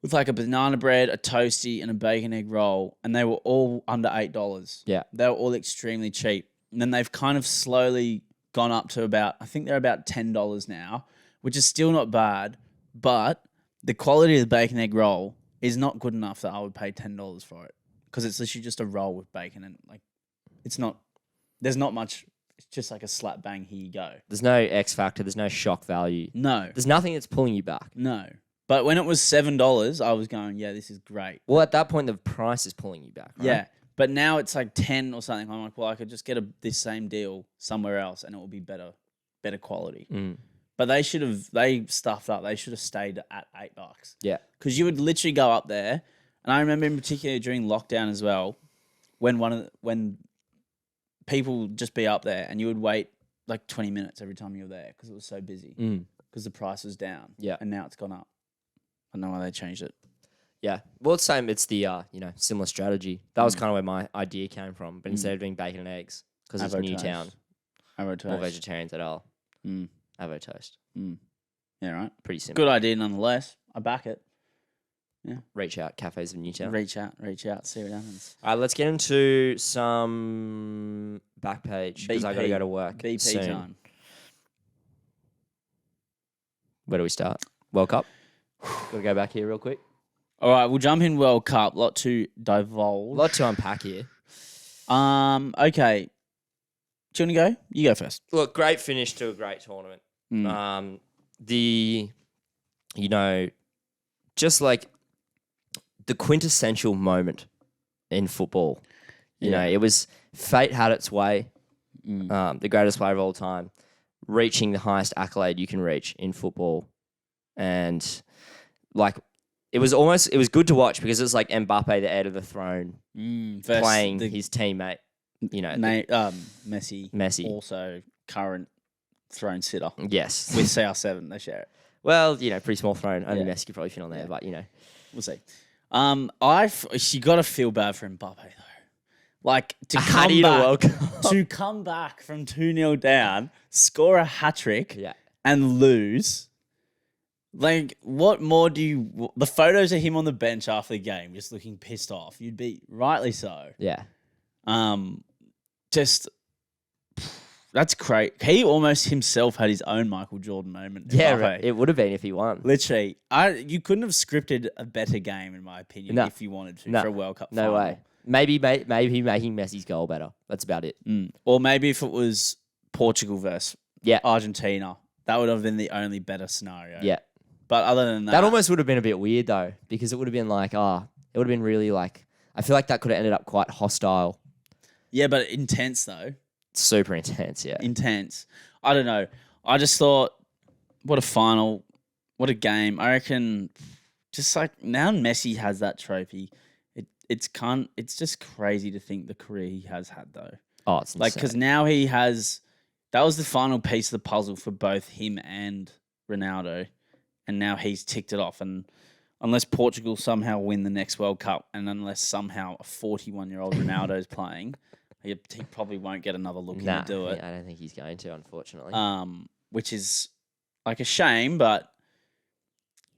[SPEAKER 1] with like a banana bread, a toasty, and a bacon egg roll. And they were all under $8.
[SPEAKER 2] Yeah.
[SPEAKER 1] They were all extremely cheap. And then they've kind of slowly gone up to I think they're about $10 now, which is still not bad. But the quality of the bacon egg roll is not good enough that I would pay $10 for it. Because it's literally just a roll with bacon and like, there's not much, it's just like a slap bang, here you go.
[SPEAKER 2] There's no X factor. There's no shock value.
[SPEAKER 1] No.
[SPEAKER 2] There's nothing that's pulling you back.
[SPEAKER 1] No. But when it was $7, I was going, yeah, this is great.
[SPEAKER 2] Well, at that point, the price is pulling you back, right?
[SPEAKER 1] Yeah. But now it's like 10 or something. I'm like, well, I could just get this same deal somewhere else and it will be better quality. But they stuffed up. They should have stayed at $8.
[SPEAKER 2] Yeah.
[SPEAKER 1] Because you would literally go up there. And I remember in particular during lockdown as well, when people just be up there and you would wait like 20 minutes every time you were there because it was so busy. Because the price was down.
[SPEAKER 2] Yeah.
[SPEAKER 1] And now it's gone up. I don't know why they changed it.
[SPEAKER 2] Yeah. Well, it's same. It's the similar strategy. That was kind of where my idea came from. But instead of doing bacon and eggs, because it's Newtown,
[SPEAKER 1] Avo toast.
[SPEAKER 2] more vegetarians at all. Avo toast.
[SPEAKER 1] Yeah, right.
[SPEAKER 2] Pretty simple.
[SPEAKER 1] Good idea nonetheless. I back it. Yeah.
[SPEAKER 2] Reach out, cafes of Newtown.
[SPEAKER 1] Reach out. See what happens.
[SPEAKER 2] All right, let's get into some back page because I got to go to work.
[SPEAKER 1] BP
[SPEAKER 2] soon.
[SPEAKER 1] time.
[SPEAKER 2] Where do we start? World Cup. Got to go back here real quick.
[SPEAKER 1] All right, we'll jump in World Cup. Lot to divulge.
[SPEAKER 2] Lot to unpack here.
[SPEAKER 1] Okay. Do you want to go? You go first.
[SPEAKER 2] Look, great finish to a great tournament. Just like the quintessential moment in football. You know, it was fate had its way. The greatest player of all time, reaching the highest accolade you can reach in football. And like, it was good to watch because it's like Mbappe, the heir to the throne, playing his teammate. You know,
[SPEAKER 1] Messi, also current throne sitter.
[SPEAKER 2] Yes,
[SPEAKER 1] with CR7, they share it.
[SPEAKER 2] Well, pretty small throne. Only Messi could probably fit on there, but
[SPEAKER 1] we'll see. You got to feel bad for Mbappe though. Like to come back from 2-0 down, score a hat trick, and lose. Like, what more do you? The photos of him on the bench after the game, just looking pissed off. You'd be rightly so.
[SPEAKER 2] Yeah.
[SPEAKER 1] Just that's great. He almost himself had his own Michael Jordan moment.
[SPEAKER 2] Yeah, right. It would have been if he won.
[SPEAKER 1] Literally, you couldn't have scripted a better game, in my opinion, if you wanted to for a World Cup.
[SPEAKER 2] No
[SPEAKER 1] final.
[SPEAKER 2] way. Maybe making Messi's goal better. That's about it.
[SPEAKER 1] Or maybe if it was Portugal versus Argentina, that would have been the only better scenario.
[SPEAKER 2] Yeah.
[SPEAKER 1] But other than that,
[SPEAKER 2] that almost would have been a bit weird though, because it would have been like, it would have been really like, I feel like that could have ended up quite hostile.
[SPEAKER 1] Yeah, but intense though.
[SPEAKER 2] Super intense, yeah.
[SPEAKER 1] Intense. I don't know. I just thought, what a final, what a game. I reckon, just like now Messi has that trophy, it's just crazy to think the career he has had though.
[SPEAKER 2] Oh, it's
[SPEAKER 1] like
[SPEAKER 2] insane.
[SPEAKER 1] because now that was the final piece of the puzzle for both him and Ronaldo, and now he's ticked it off. And unless Portugal somehow win the next World Cup, and unless somehow a 41-year-old Ronaldo is playing, he probably won't get another look in to do it.
[SPEAKER 2] I don't think he's going to, unfortunately.
[SPEAKER 1] Which is like a shame, but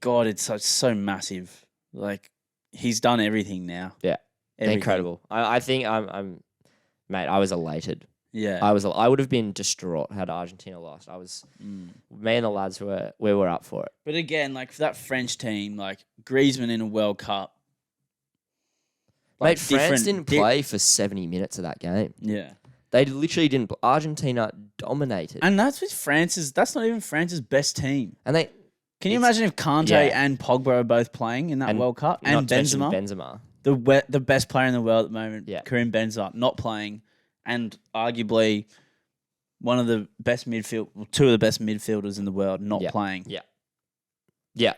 [SPEAKER 1] God, it's so massive. Like he's done everything now.
[SPEAKER 2] Yeah.
[SPEAKER 1] Everything.
[SPEAKER 2] Incredible. I think mate, I was elated.
[SPEAKER 1] Yeah.
[SPEAKER 2] I would have been distraught had Argentina lost. Me and the lads we were up for it.
[SPEAKER 1] But again, like for that French team, like Griezmann in a World Cup.
[SPEAKER 2] Mate, France didn't play for 70 minutes of that game.
[SPEAKER 1] Yeah.
[SPEAKER 2] They literally didn't. Argentina dominated.
[SPEAKER 1] And that's with France's. That's not even France's best team.
[SPEAKER 2] And they.
[SPEAKER 1] Can you imagine if Kante and Pogba are both playing in that World Cup and
[SPEAKER 2] not to mention
[SPEAKER 1] Benzema,
[SPEAKER 2] Benzema,
[SPEAKER 1] the best player in the world at the moment,
[SPEAKER 2] Yeah.
[SPEAKER 1] Karim Benzema, not playing, and arguably one of the best two of the best midfielders in the world, not playing.
[SPEAKER 2] Yeah.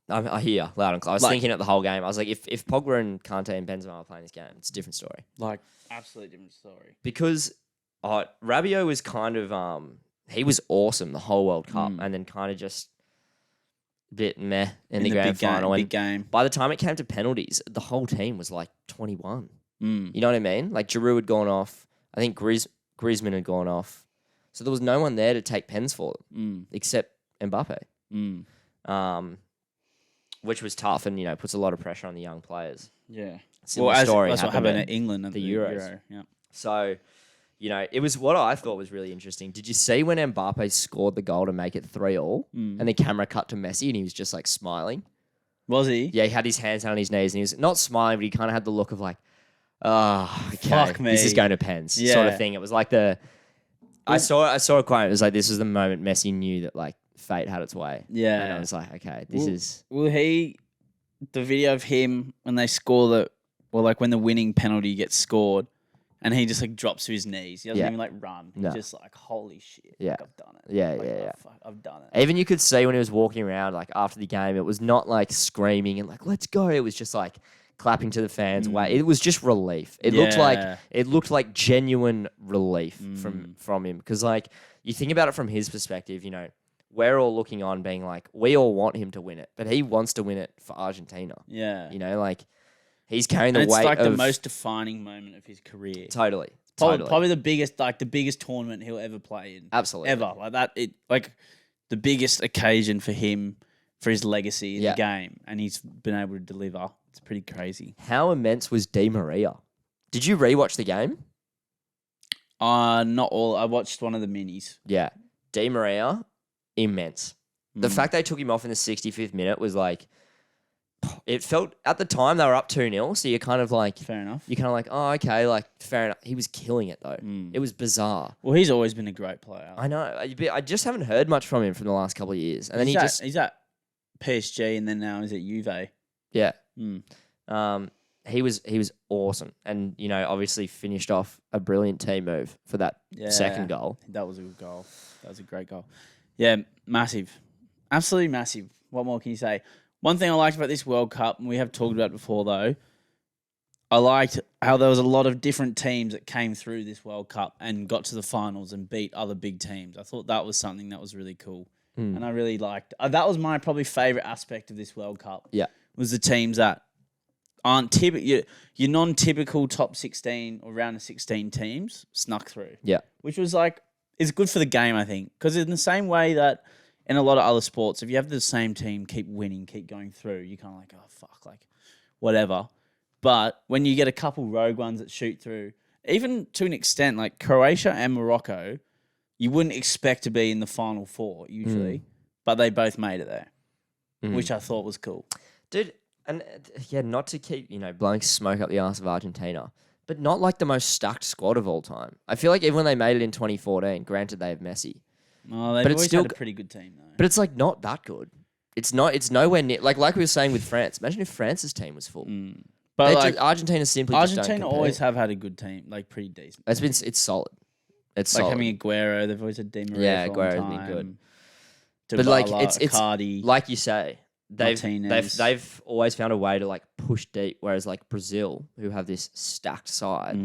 [SPEAKER 2] I hear loud and clear. I was
[SPEAKER 1] Like-
[SPEAKER 2] thinking it the whole game. I was like, if Pogba and Kante and Benzema are playing this game, it's a different story.
[SPEAKER 1] Like absolutely different story.
[SPEAKER 2] Because Rabiot was kind of he was awesome the whole World Cup, and then kind of just a bit meh in the grand final.
[SPEAKER 1] Big game.
[SPEAKER 2] By the time it came to penalties, the whole team was like 21.
[SPEAKER 1] Mm.
[SPEAKER 2] You know what I mean? Like Giroud had gone off. I think Griezmann had gone off. So there was no one there to take pens for them except Mbappe. Which was tough and, puts a lot of pressure on the young players.
[SPEAKER 1] Yeah.
[SPEAKER 2] Similar
[SPEAKER 1] That's
[SPEAKER 2] story
[SPEAKER 1] what
[SPEAKER 2] happened
[SPEAKER 1] happened at England at
[SPEAKER 2] the
[SPEAKER 1] the
[SPEAKER 2] Euros.
[SPEAKER 1] Euro. Yeah.
[SPEAKER 2] So, it was what I thought was really interesting. Did you see when Mbappe scored the goal to make it 3-3 and the camera cut to Messi and he was just like smiling?
[SPEAKER 1] Was he?
[SPEAKER 2] Yeah, he had his hands down on his knees and he was not smiling, but he kind of had the look of like, okay,
[SPEAKER 1] Fuck me.
[SPEAKER 2] this is going to pens sort of thing. It was like I saw a quote. It was like, this was the moment Messi knew that like fate had its way.
[SPEAKER 1] Yeah.
[SPEAKER 2] And I was like, okay, this is...
[SPEAKER 1] Will the video of him when they score when the winning penalty gets scored and he just like drops to his knees. He doesn't even like run.
[SPEAKER 2] No.
[SPEAKER 1] He's just like, holy shit.
[SPEAKER 2] Yeah.
[SPEAKER 1] Like, I've done it.
[SPEAKER 2] Yeah,
[SPEAKER 1] Like,
[SPEAKER 2] yeah.
[SPEAKER 1] Fuck, I've done it.
[SPEAKER 2] Even you could see when he was walking around, like after the game, it was not like screaming and like, let's go. It was just like clapping to the fans. It was just relief. It looked like genuine relief from him. Because like you think about it from his perspective, we're all looking on being like, we all want him to win it, but he wants to win it for Argentina.
[SPEAKER 1] Yeah.
[SPEAKER 2] Like he's carrying the
[SPEAKER 1] And
[SPEAKER 2] weight
[SPEAKER 1] it's like
[SPEAKER 2] of...
[SPEAKER 1] the most defining moment of his career.
[SPEAKER 2] Totally.
[SPEAKER 1] Probably the biggest tournament he'll ever play in.
[SPEAKER 2] Absolutely.
[SPEAKER 1] Ever. Like that, the biggest occasion for him, for his legacy in the game. And he's been able to deliver. It's pretty crazy.
[SPEAKER 2] How immense was Di Maria? Did you rewatch the game?
[SPEAKER 1] Not all. I watched one of the minis.
[SPEAKER 2] Yeah. Di Maria, immense. The fact they took him off in the 65th minute was like, it felt, at the time they were up 2-0, so you're kind of like...
[SPEAKER 1] Fair enough.
[SPEAKER 2] You're kind of like, oh, okay, like, fair enough. He was killing it, though. It was bizarre.
[SPEAKER 1] Well, he's always been a great player.
[SPEAKER 2] I know. I just haven't heard much from him from the last couple of years. And then
[SPEAKER 1] he's at PSG and then now he's at Juve.
[SPEAKER 2] Yeah. He was awesome. And, obviously finished off a brilliant team move for that second goal.
[SPEAKER 1] That was a good goal. That was a great goal. Yeah, massive. Absolutely massive. What more can you say? One thing I liked about this World Cup, and we have talked about it before though, I liked how there was a lot of different teams that came through this World Cup and got to the finals and beat other big teams. I thought that was something that was really cool. And I really liked... that was my probably favourite aspect of this World Cup.
[SPEAKER 2] Yeah.
[SPEAKER 1] Was the teams that aren't your non-typical top 16 or round of 16 teams snuck through.
[SPEAKER 2] Yeah.
[SPEAKER 1] Which was like... It's good for the game, I think. Because in the same way that in a lot of other sports, if you have the same team keep winning, keep going through, you're kind of like, oh, fuck, like, whatever. But when you get a couple rogue ones that shoot through, even to an extent, like Croatia and Morocco, you wouldn't expect to be in the final four usually, but they both made it there, which I thought was cool.
[SPEAKER 2] Dude, and not to keep, blowing smoke up the arse of Argentina, but not like the most stacked squad of all time. I feel like even when they made it in 2014, granted they have Messi.
[SPEAKER 1] Oh, they've always had a pretty good team though.
[SPEAKER 2] But it's like not that good. It's nowhere near, like we were saying with France. Imagine if France's team was full.
[SPEAKER 1] But like
[SPEAKER 2] Argentina simply just don't compare.
[SPEAKER 1] always have had a good team, like pretty decent.
[SPEAKER 2] It's solid. It's
[SPEAKER 1] like
[SPEAKER 2] solid.
[SPEAKER 1] having Aguero, they've always had Di Maria.
[SPEAKER 2] Yeah,
[SPEAKER 1] for a long
[SPEAKER 2] Aguero's
[SPEAKER 1] time.
[SPEAKER 2] been good.
[SPEAKER 1] Dybala,
[SPEAKER 2] But like it's
[SPEAKER 1] Icardi,
[SPEAKER 2] like you say,
[SPEAKER 1] Martinez.
[SPEAKER 2] they've always found a way to like push deep, whereas like Brazil, who have this stacked side,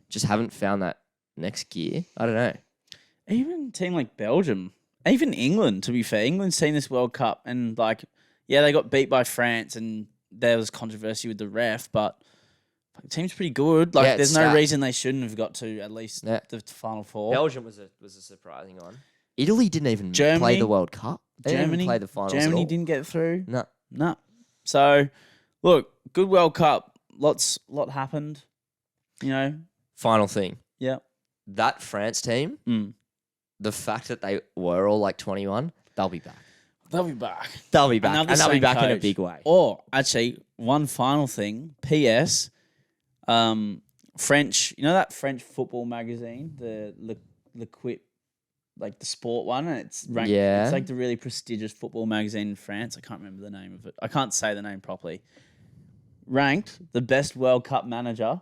[SPEAKER 2] just haven't found that next gear. I don't know.
[SPEAKER 1] Even a team like Belgium, even England, to be fair, England's seen this World Cup and like, yeah, they got beat by France and there was controversy with the ref, but the team's pretty good. Like, there's no reason they shouldn't have got to at least the final four.
[SPEAKER 2] Belgium was a surprising one. Italy didn't even play the World Cup. They didn't even
[SPEAKER 1] Germany
[SPEAKER 2] play the finals at
[SPEAKER 1] Germany
[SPEAKER 2] all.
[SPEAKER 1] didn't get through.
[SPEAKER 2] No.
[SPEAKER 1] No. So, look, good World Cup. Lot happened. You know.
[SPEAKER 2] Final thing.
[SPEAKER 1] Yeah.
[SPEAKER 2] That France team, the fact that they were all like 21, they'll be back.
[SPEAKER 1] They'll be back.
[SPEAKER 2] They'll be back.
[SPEAKER 1] And
[SPEAKER 2] And they'll be
[SPEAKER 1] same
[SPEAKER 2] back in a
[SPEAKER 1] coach.
[SPEAKER 2] big way.
[SPEAKER 1] Or actually, one final thing. P.S. French. You know that French football magazine, the Le Quip, like the sport one, and it's ranked.
[SPEAKER 2] Yeah.
[SPEAKER 1] It's like the really prestigious football magazine in France. I can't remember the name of it. I can't say the name properly. Ranked the best World Cup manager,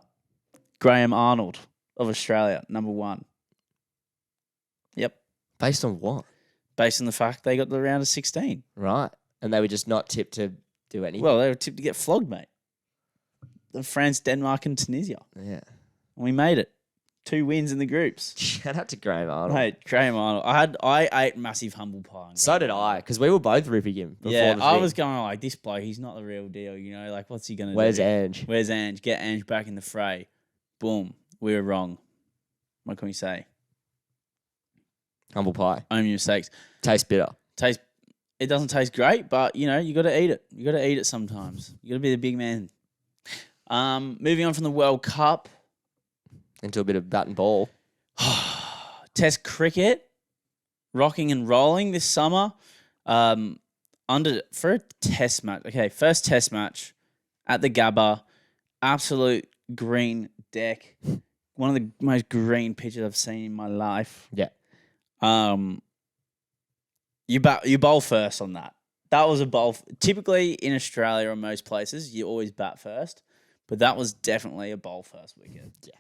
[SPEAKER 1] Graham Arnold of Australia, number 1. Yep.
[SPEAKER 2] Based on what?
[SPEAKER 1] Based on the fact they got the round of 16.
[SPEAKER 2] Right. And they were just not tipped to do anything.
[SPEAKER 1] Well, they were tipped to get flogged, mate. France, Denmark, and Tunisia.
[SPEAKER 2] Yeah.
[SPEAKER 1] And we made it. 2 wins in the groups.
[SPEAKER 2] Shout out to Graham Arnold.
[SPEAKER 1] Mate, Graham Arnold. I ate massive humble pie.
[SPEAKER 2] So did I, because we were both ripping him before
[SPEAKER 1] Yeah,
[SPEAKER 2] the
[SPEAKER 1] I
[SPEAKER 2] thing.
[SPEAKER 1] was going like, this bloke, he's not the real deal, you know? Like, what's he going to do?
[SPEAKER 2] Where's Ange?
[SPEAKER 1] Where's Ange? Get Ange back in the fray. Boom. We were wrong. What can we say?
[SPEAKER 2] Humble pie.
[SPEAKER 1] Own your mistakes.
[SPEAKER 2] Tastes bitter.
[SPEAKER 1] It doesn't taste great, but, you know, you got to eat it. You got to eat it sometimes. You got to be the big man. Moving on from the World Cup.
[SPEAKER 2] Into a bit of bat and ball.
[SPEAKER 1] Test cricket, rocking and rolling this summer. For a test match. Okay, first test match at the Gabba. Absolute green deck. One of the most green pitches I've seen in my life.
[SPEAKER 2] Yeah.
[SPEAKER 1] You bowl first on that. That was a bowl. Typically in Australia or most places, you always bat first. But that was definitely a bowl first wicket.
[SPEAKER 2] Yeah.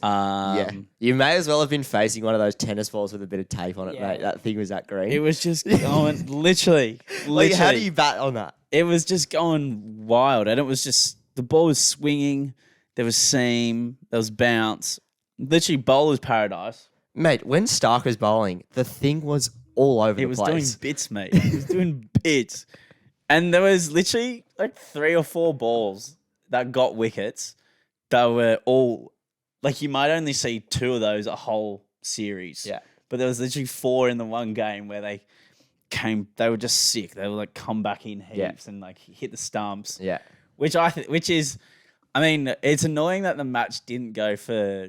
[SPEAKER 1] Yeah.
[SPEAKER 2] You may as well have been facing one of those tennis balls with a bit of tape on it,
[SPEAKER 1] Yeah.
[SPEAKER 2] mate. That thing was that green.
[SPEAKER 1] It was just going literally.
[SPEAKER 2] Like, how do you bat on that?
[SPEAKER 1] It was just going wild, and it was just the ball was swinging. There was seam, there was bounce. Literally, bowler's paradise.
[SPEAKER 2] Mate, when Stark was bowling, the thing was all over
[SPEAKER 1] It
[SPEAKER 2] the
[SPEAKER 1] was
[SPEAKER 2] place.
[SPEAKER 1] doing bits, mate. It was doing bits, and there was literally like 3 or 4 balls that got wickets. That were all like you might only see 2 of those a whole series.
[SPEAKER 2] Yeah.
[SPEAKER 1] but there was literally 4 in the one game where they were just sick. They were like come back in heaps and like hit the stumps.
[SPEAKER 2] Yeah.
[SPEAKER 1] Which I mean, it's annoying that the match didn't go for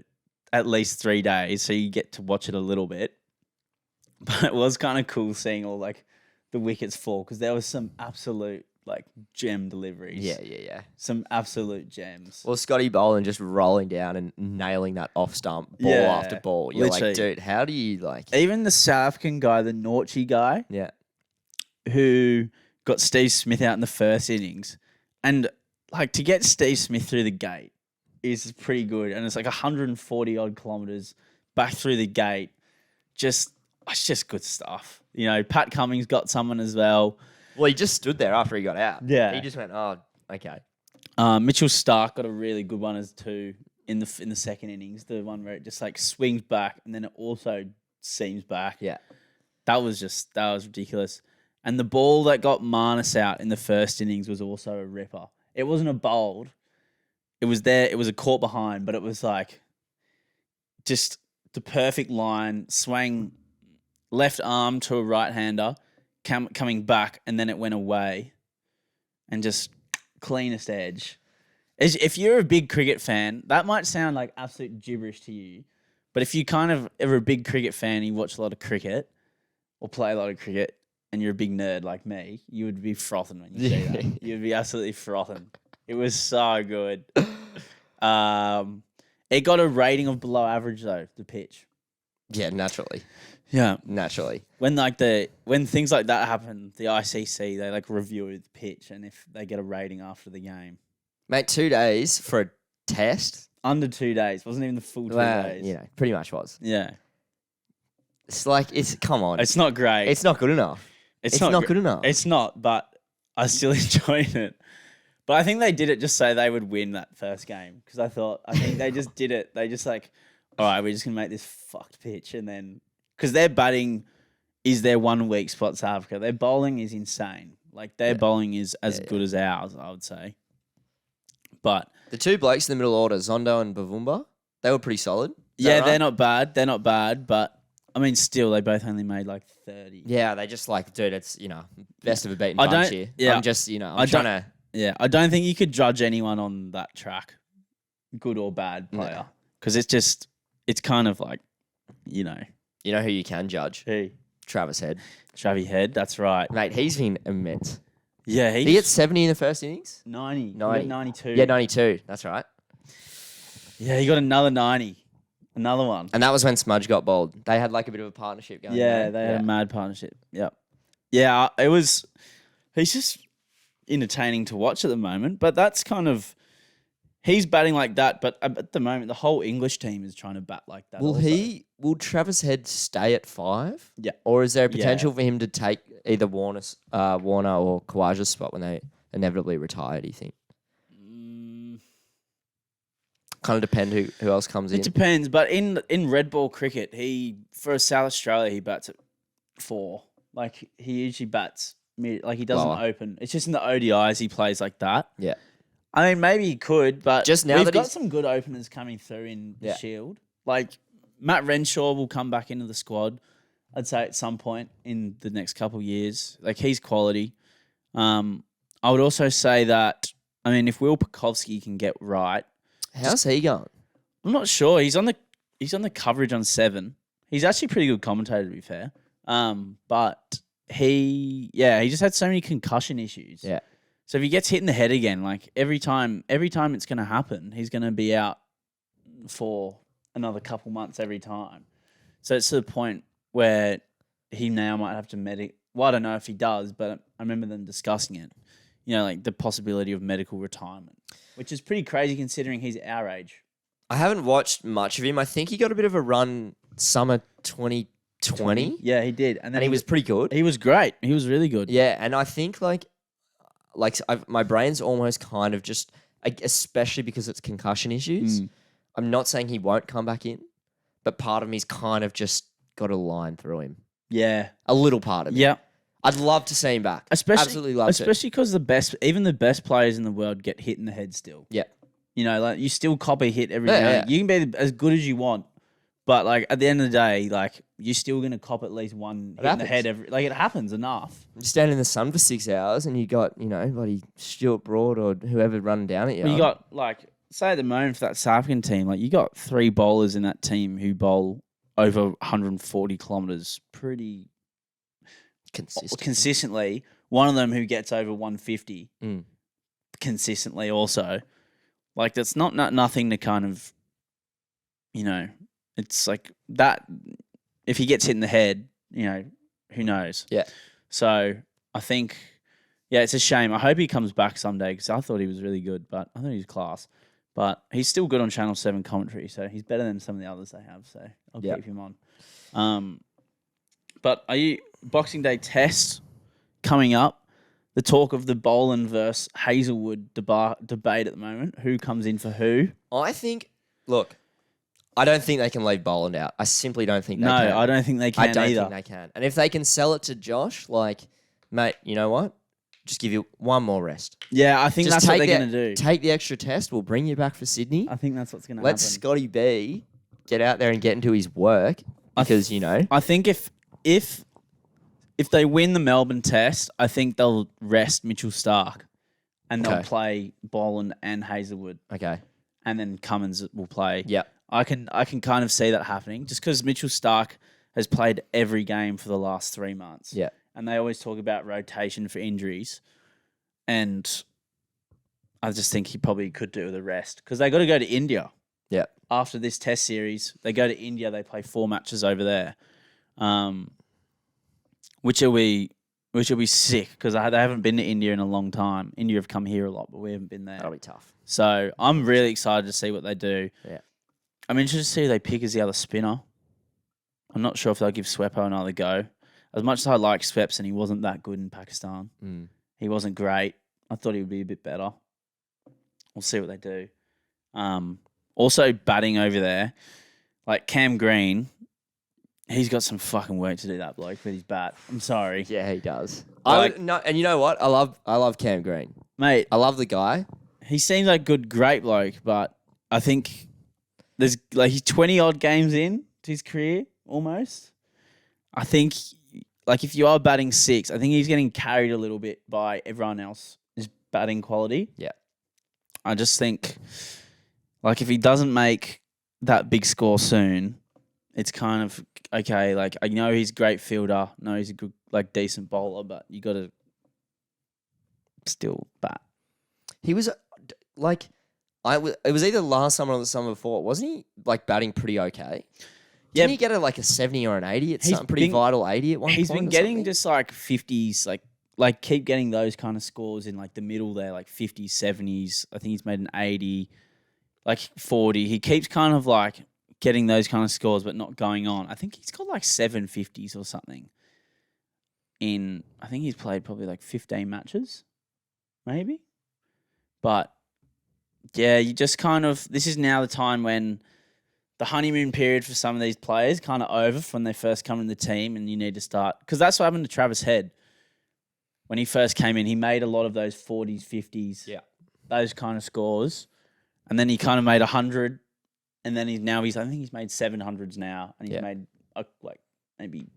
[SPEAKER 1] at least 3 days, so you get to watch it a little bit. But it was kind of cool seeing all like the wickets fall because there was some absolute like gem deliveries.
[SPEAKER 2] Yeah.
[SPEAKER 1] Some absolute gems.
[SPEAKER 2] Well, Scotty Boland just rolling down and nailing that off stump ball
[SPEAKER 1] Yeah,
[SPEAKER 2] after ball. You're
[SPEAKER 1] literally.
[SPEAKER 2] like, dude, how do you like?
[SPEAKER 1] Even the South African guy, the Norchi guy,
[SPEAKER 2] Yeah.
[SPEAKER 1] who got Steve Smith out in the first innings, and like to get Steve Smith through the gate is pretty good, and it's like 140 odd kilometers back through the gate. It's just good stuff. You know, Pat Cummins got someone as well.
[SPEAKER 2] Well, he just stood there after he got out.
[SPEAKER 1] Yeah.
[SPEAKER 2] He just went, oh, okay.
[SPEAKER 1] Mitchell Stark got a really good one as two in the second innings. The one where it just like swings back and then it also seams back.
[SPEAKER 2] Yeah.
[SPEAKER 1] That was ridiculous. And the ball that got Marnus out in the first innings was also a ripper. It wasn't a bowled. It was there. It was a caught behind, but it was like just the perfect line, swang left arm to a right-hander, coming back, and then it went away. And just cleanest edge. If you're a big cricket fan, that might sound like absolute gibberish to you. But if you kind of are a big cricket fan and you watch a lot of cricket or play a lot of cricket and you're a big nerd like me, you would be frothing when you see that. You'd be absolutely frothing. It was so good. It got a rating of below average though, the pitch.
[SPEAKER 2] Yeah, naturally.
[SPEAKER 1] Yeah.
[SPEAKER 2] Naturally.
[SPEAKER 1] When things like that happen, the ICC, they like review the pitch and if they get a rating after the game.
[SPEAKER 2] Mate, 2 days for a test?
[SPEAKER 1] Under 2 days. Wasn't even the full 2 days.
[SPEAKER 2] You know, pretty much was.
[SPEAKER 1] Yeah.
[SPEAKER 2] It's like, come on.
[SPEAKER 1] It's not great.
[SPEAKER 2] It's not good enough. It's not good enough.
[SPEAKER 1] It's not, but I still enjoyed it. But I think they did it just so they would win that first game. Because I think they just did it. They just like, all right, we're just going to make this fucked pitch. And then, because their batting is their 1 weak spot, South Africa. Their bowling is insane. Like, their bowling is as good as ours, I would say. But
[SPEAKER 2] The 2 blokes in the middle order, Zondo and Bavumba, they were pretty solid. Is that
[SPEAKER 1] yeah,
[SPEAKER 2] right?
[SPEAKER 1] they're not bad. They're not bad. But I mean, still, they both only made like 30.
[SPEAKER 2] Yeah, they just like, dude, it's, best of a beaten
[SPEAKER 1] I
[SPEAKER 2] bunch
[SPEAKER 1] don't-
[SPEAKER 2] here.
[SPEAKER 1] yeah.
[SPEAKER 2] I'm just, I'm
[SPEAKER 1] I
[SPEAKER 2] trying
[SPEAKER 1] don't-
[SPEAKER 2] to.
[SPEAKER 1] Yeah, I don't think you could judge anyone on that track, good or bad player, because it's kind of like,
[SPEAKER 2] You know who you can judge?
[SPEAKER 1] Hey,
[SPEAKER 2] Travis Head.
[SPEAKER 1] Shavy Head, that's right.
[SPEAKER 2] Mate, he's been immense.
[SPEAKER 1] Yeah,
[SPEAKER 2] Did he get 70 in the first innings?
[SPEAKER 1] 90. He got
[SPEAKER 2] 90.
[SPEAKER 1] 92.
[SPEAKER 2] Yeah, 92. That's right.
[SPEAKER 1] Yeah, he got another 90. Another one.
[SPEAKER 2] And that was when Smudge got bowled. They had like a bit of a partnership going.
[SPEAKER 1] Yeah,
[SPEAKER 2] there.
[SPEAKER 1] they had a mad partnership. Yep. Yeah, it was. He's just entertaining to watch at the moment, but that's kind of. He's batting like that, but at the moment, the whole English team is trying to bat like that.
[SPEAKER 2] Will
[SPEAKER 1] also.
[SPEAKER 2] Will Travis Head stay at 5?
[SPEAKER 1] Yeah.
[SPEAKER 2] Or is there a potential for him to take either Warner or Kawaja's spot when they inevitably retire, do you think? Kind of depend who else comes in.
[SPEAKER 1] It depends, but in red ball cricket, for South Australia, he bats at 4. Like, he usually bats mid, like he doesn't
[SPEAKER 2] Lower.
[SPEAKER 1] open. It's just in the ODIs he plays like that.
[SPEAKER 2] Yeah.
[SPEAKER 1] I mean, maybe he could, but
[SPEAKER 2] Just now
[SPEAKER 1] we've
[SPEAKER 2] that
[SPEAKER 1] got
[SPEAKER 2] he's-
[SPEAKER 1] some good openers coming through in the
[SPEAKER 2] Yeah.
[SPEAKER 1] Shield. Like, Matt Renshaw will come back into the squad, I'd say, at some point in the next couple of years. Like, he's quality. I would also say that, I mean, if Will Pukovsky can get right,
[SPEAKER 2] How's he going?
[SPEAKER 1] I'm not sure. He's on the coverage on 7. He's actually a pretty good commentator, to be fair. But he just had so many concussion issues.
[SPEAKER 2] Yeah.
[SPEAKER 1] So if he gets hit in the head again, like every time it's going to happen, he's going to be out for another couple months every time. So it's to the point where he now might have to Well, I don't know if he does, but I remember them discussing it. Like the possibility of medical retirement, which is pretty crazy considering he's our age.
[SPEAKER 2] I haven't watched much of him. I think he got a bit of a run summer 2020.
[SPEAKER 1] Yeah, he did, and then
[SPEAKER 2] And he was pretty good.
[SPEAKER 1] He was great. He was really good.
[SPEAKER 2] Yeah, and I think my brain's almost kind of just, especially because it's concussion issues. I'm not saying he won't come back in, but part of me's kind of just got a line through him.
[SPEAKER 1] Yeah.
[SPEAKER 2] A little part of me.
[SPEAKER 1] Yeah.
[SPEAKER 2] I'd love to see him back. Absolutely love to.
[SPEAKER 1] Especially because even the best players in the world get hit in the head still.
[SPEAKER 2] Yeah.
[SPEAKER 1] Like you still cop a hit every
[SPEAKER 2] Yeah,
[SPEAKER 1] now.
[SPEAKER 2] yeah.
[SPEAKER 1] You can be as good as you want, but like at the end of the day, like you're still gonna cop at least one hit in the head every. Like it happens enough.
[SPEAKER 2] You stand in the sun for 6 hours and you got, bloody Stuart Broad or whoever running down at you.
[SPEAKER 1] Well, you got say at the moment for that South African team, like you got 3 bowlers in that team who bowl over 140 kilometers pretty consistently. One of them who gets over 150 consistently also. Like that's not nothing to kind of, it's like that. If he gets hit in the head, who knows?
[SPEAKER 2] Yeah.
[SPEAKER 1] So I think, it's a shame. I hope he comes back someday because I thought he was really good, but I thought he was class. But he's still good on Channel 7 commentary, so he's better than some of the others they have. So I'll keep him on. But are you Boxing Day test coming up? The talk of the Boland versus Hazelwood debate at the moment. Who comes in for who?
[SPEAKER 2] I think, look, I don't think they can leave Boland out. I simply don't think they can.
[SPEAKER 1] No, I don't think they can either.
[SPEAKER 2] I don't think they can. And if they can sell it to Josh, mate, you know what? Just give you one more rest.
[SPEAKER 1] Yeah, I think that's what they're going to do.
[SPEAKER 2] Take the extra test. We'll bring you back for Sydney.
[SPEAKER 1] I think that's what's going to happen.
[SPEAKER 2] Let Scotty B get out there and get into his work because,
[SPEAKER 1] I think if they win the Melbourne test, I think they'll rest Mitchell Starc and they'll play Boland and Hazelwood.
[SPEAKER 2] Okay.
[SPEAKER 1] And then Cummins will play.
[SPEAKER 2] Yep.
[SPEAKER 1] I can kind of see that happening just because Mitchell Starc has played every game for the last 3 months.
[SPEAKER 2] Yeah.
[SPEAKER 1] And they always talk about rotation for injuries. And I just think he probably could do the rest because they got to go to India.
[SPEAKER 2] Yeah.
[SPEAKER 1] After this test series, they go to India. They play 4 matches over there, which will be sick because they haven't been to India in a long time. India have come here a lot, but we haven't been there.
[SPEAKER 2] That'll be tough.
[SPEAKER 1] So I'm really excited to see what they do.
[SPEAKER 2] Yeah.
[SPEAKER 1] I'm interested to see who they pick as the other spinner. I'm not sure if they'll give Swepo another go. As much as I like Swepson, he wasn't that good in Pakistan. He wasn't great. I thought he would be a bit better. We'll see what they do. Also, batting over there, like Cam Green, he's got some fucking work to do, that bloke, with his bat. I'm sorry.
[SPEAKER 2] Yeah, he does.
[SPEAKER 1] Like-
[SPEAKER 2] And you know what? I love Cam Green.
[SPEAKER 1] Mate,
[SPEAKER 2] I love the guy.
[SPEAKER 1] he seems like a great bloke, but I think he's 20-odd games in to his career, almost. I think, like, if you are batting 6, I think he's getting carried a little bit by everyone else's batting quality.
[SPEAKER 2] Yeah.
[SPEAKER 1] I just think, like, if he doesn't make that big score soon, it's kind of okay. Like, I know he's a great fielder, know he's a good, like, decent bowler, but you got to still bat.
[SPEAKER 2] He was like, it was either last summer or the summer before. Wasn't he like batting pretty okay?
[SPEAKER 1] Yeah.
[SPEAKER 2] Didn't he get like a 70 or an 80 at
[SPEAKER 1] He's
[SPEAKER 2] something pretty
[SPEAKER 1] been-
[SPEAKER 2] vital 80 at one point?
[SPEAKER 1] He's been
[SPEAKER 2] or
[SPEAKER 1] getting
[SPEAKER 2] something?
[SPEAKER 1] just like 50s, like keep getting those kind of scores in like the middle there, like 50s, 70s. I think he's made an 80, like 40. He keeps kind of like getting those kind of scores, but not going on. I think he's got like 750s or something. I think he's played probably like 15 matches, maybe. But yeah, you just kind of, this is now the time when the honeymoon period for some of these players kind of over from when they first come in the team, and you need to start, because that's what happened to Travis Head. When he first came in, he made a lot of those 40s, 50s, those kind of scores, and then he kind of made 100, and then I think he's made 700s now, and he's made like maybe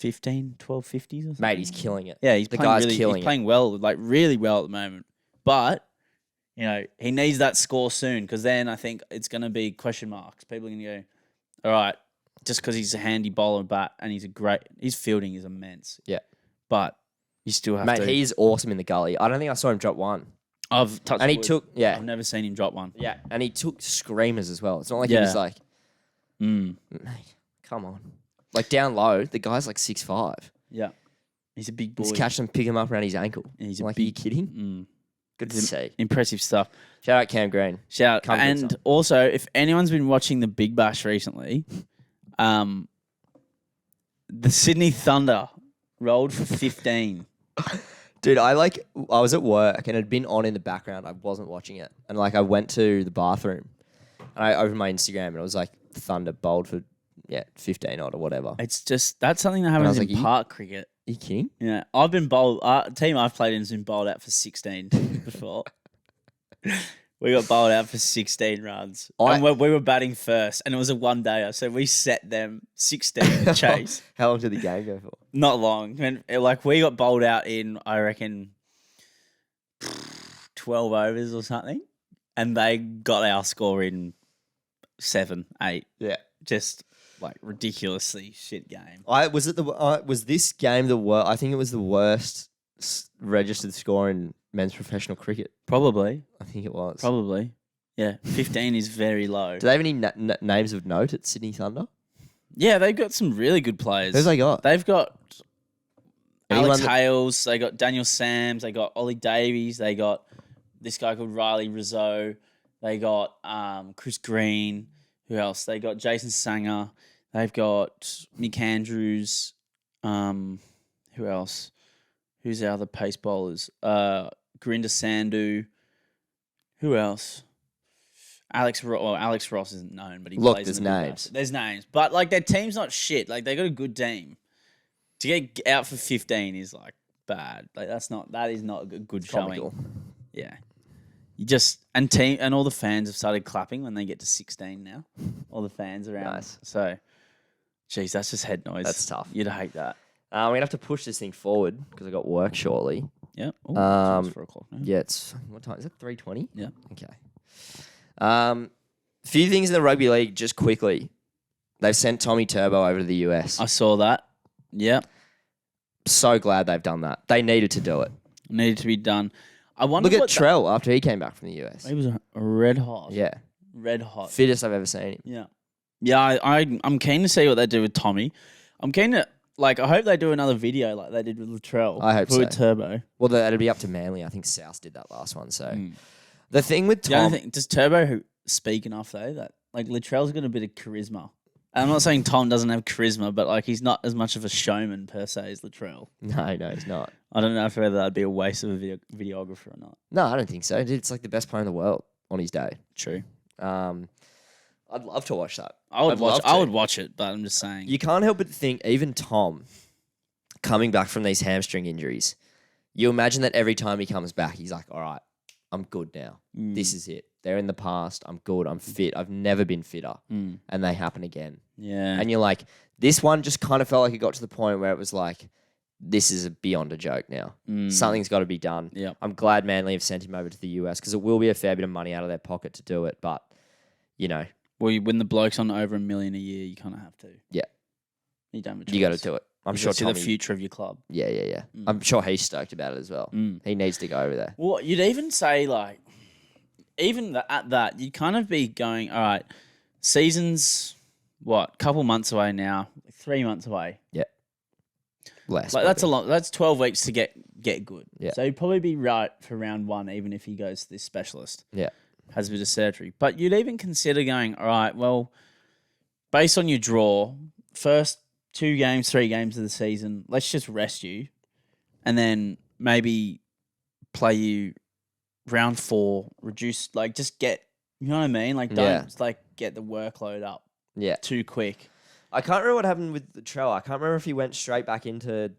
[SPEAKER 1] 15, 12 50s or something.
[SPEAKER 2] Mate, he's killing it.
[SPEAKER 1] Yeah, he's
[SPEAKER 2] killing
[SPEAKER 1] playing well, like really well at the moment. But you know, he needs that score soon, because then I think it's going to be question marks. People are going to go, all right, just because he's a handy bowler bat and his fielding is immense.
[SPEAKER 2] Yeah.
[SPEAKER 1] But you still have
[SPEAKER 2] Mate,
[SPEAKER 1] to.
[SPEAKER 2] he's awesome in the gully. I don't think I saw him drop one.
[SPEAKER 1] I've touched
[SPEAKER 2] And he
[SPEAKER 1] wood.
[SPEAKER 2] took, yeah.
[SPEAKER 1] I've never seen him drop one.
[SPEAKER 2] Yeah. And he took screamers as well. It's not like he
[SPEAKER 1] Yeah.
[SPEAKER 2] was like, mate, come on. Like down low, the guy's like 6'5".
[SPEAKER 1] Yeah. He's a big boy.
[SPEAKER 2] Just catch him, pick him up around his ankle.
[SPEAKER 1] Yeah, he's
[SPEAKER 2] like,
[SPEAKER 1] a
[SPEAKER 2] are you
[SPEAKER 1] big.
[SPEAKER 2] kidding? Good to see.
[SPEAKER 1] Impressive stuff.
[SPEAKER 2] Shout out Cam Green.
[SPEAKER 1] Shout
[SPEAKER 2] Come
[SPEAKER 1] and
[SPEAKER 2] good, son.
[SPEAKER 1] also, if anyone's been watching the Big Bash recently, the Sydney Thunder rolled for 15.
[SPEAKER 2] Dude, I was at work and it had been on in the background. I wasn't watching it. And like I went to the bathroom and I opened my Instagram and it was like Thunder bowled for 15 odd or whatever.
[SPEAKER 1] It's just, that's something that happens
[SPEAKER 2] like,
[SPEAKER 1] in park cricket.
[SPEAKER 2] Are you kidding?
[SPEAKER 1] Yeah, I've been bowled. Team I've played in has been bowled out for 16 before. We got bowled out for 16 runs. And we were batting first, and it was a one-dayer, so we set them 16 chase.
[SPEAKER 2] How long did the game go for?
[SPEAKER 1] Not long. We got bowled out in, I reckon, 12 overs or something, and they got our score in 7, 8.
[SPEAKER 2] Yeah.
[SPEAKER 1] Just like ridiculously shit game.
[SPEAKER 2] Was this game the worst? I think it was the worst registered score in men's professional cricket.
[SPEAKER 1] Probably.
[SPEAKER 2] I think it was.
[SPEAKER 1] Probably. Yeah, 15 is very low.
[SPEAKER 2] Do they have any names of note at Sydney Thunder?
[SPEAKER 1] Yeah, they've got some really good players.
[SPEAKER 2] Who's they got?
[SPEAKER 1] They've got
[SPEAKER 2] Anyone
[SPEAKER 1] Alex Hales, they got Daniel Sams, they got Ollie Davies, they got this guy called Riley Rizzo, they got Chris Green. Who else? They got Jason Sanger. They've got Mick Andrews. Who else? Who's our other pace bowlers? Gurinder Sandhu. Who else? Alex Ross isn't known, but he plays
[SPEAKER 2] there's
[SPEAKER 1] in the Big
[SPEAKER 2] names.
[SPEAKER 1] Bash. There's names. But like their team's not shit. Like they got a good team. To get out for 15 is like bad. Like that is not a good showing.
[SPEAKER 2] Comical.
[SPEAKER 1] Yeah. You just and all the fans have started clapping when they get to 16 now. All the fans around.
[SPEAKER 2] Nice.
[SPEAKER 1] So, geez, that's just head noise.
[SPEAKER 2] That's tough.
[SPEAKER 1] You'd hate that.
[SPEAKER 2] We're gonna have to push this thing forward because I got work shortly.
[SPEAKER 1] Yeah. Ooh, it's 4 o'clock now.
[SPEAKER 2] Yeah, it's what time is it? 3:20.
[SPEAKER 1] Yeah.
[SPEAKER 2] Okay. Few things in the rugby league just quickly. They've sent Tommy Turbo over to the US.
[SPEAKER 1] I saw that. Yeah.
[SPEAKER 2] So glad they've done that. They needed to do it.
[SPEAKER 1] Needed to be done. I wonder
[SPEAKER 2] Look at
[SPEAKER 1] what
[SPEAKER 2] Trell after he came back from the US.
[SPEAKER 1] He was red hot.
[SPEAKER 2] Yeah.
[SPEAKER 1] Red hot.
[SPEAKER 2] Fittest I've ever seen him.
[SPEAKER 1] Yeah. Yeah, I'm keen to see what they do with Tommy. I'm keen to, I hope they do another video like they did with Latrell.
[SPEAKER 2] I hope so.
[SPEAKER 1] With Turbo.
[SPEAKER 2] Well, that'll be up to Manly. I think South did that last one. So the thing with Tom,
[SPEAKER 1] Does Turbo speak enough though? That Latrell's got a bit of charisma. I'm not saying Tom doesn't have charisma, but he's not as much of a showman per se as Latrell.
[SPEAKER 2] No, he's not.
[SPEAKER 1] I don't know whether that'd be a waste of a videographer or not.
[SPEAKER 2] No, I don't think so. It's like the best player in the world on his day.
[SPEAKER 1] True.
[SPEAKER 2] I'd love to watch that.
[SPEAKER 1] I would watch it, but I'm just saying.
[SPEAKER 2] You can't help but think, even Tom, coming back from these hamstring injuries, you imagine that every time he comes back, he's like, all right, I'm good now.
[SPEAKER 1] Mm.
[SPEAKER 2] This is it. They're in the past. I'm good. I'm fit. I've never been fitter.
[SPEAKER 1] Mm.
[SPEAKER 2] And they happen again.
[SPEAKER 1] Yeah.
[SPEAKER 2] And you're like, this one just kind of felt like it got to the point where it was like, this is beyond a joke now. Something's got to be done.
[SPEAKER 1] Yeah.
[SPEAKER 2] I'm glad Manly have sent him over to the US because it will be a fair bit of money out of their pocket to do it. But, you know.
[SPEAKER 1] Well, when the bloke's on over $1 million a year, you kind of have to.
[SPEAKER 2] Yeah.
[SPEAKER 1] You don't have a
[SPEAKER 2] You got to
[SPEAKER 1] choice.
[SPEAKER 2] do it. I'm
[SPEAKER 1] You
[SPEAKER 2] sure
[SPEAKER 1] gotta see
[SPEAKER 2] Tommy.
[SPEAKER 1] the future of your club.
[SPEAKER 2] Yeah. I'm sure he's stoked about it as well. He needs to go over there.
[SPEAKER 1] Well, you'd even say, like, at that, you'd kind of be going, all right, season's, what, couple months away now, 3 months away.
[SPEAKER 2] Yeah. Less.
[SPEAKER 1] Like, that's a lot. That's 12 weeks to get good.
[SPEAKER 2] Yeah.
[SPEAKER 1] So you'd probably be right for round one, even if he goes to this specialist.
[SPEAKER 2] Yeah.
[SPEAKER 1] Has a bit of surgery. But you'd even consider going, all right, well, based on your draw, first 2 games, 3 games of the season, let's just rest you and then maybe play you round 4, reduce, like, just get, you know what I mean? Like, don't, like, get the workload up
[SPEAKER 2] Yeah.
[SPEAKER 1] too quick.
[SPEAKER 2] I can't remember what happened with the Trell. I can't remember if he went straight back into.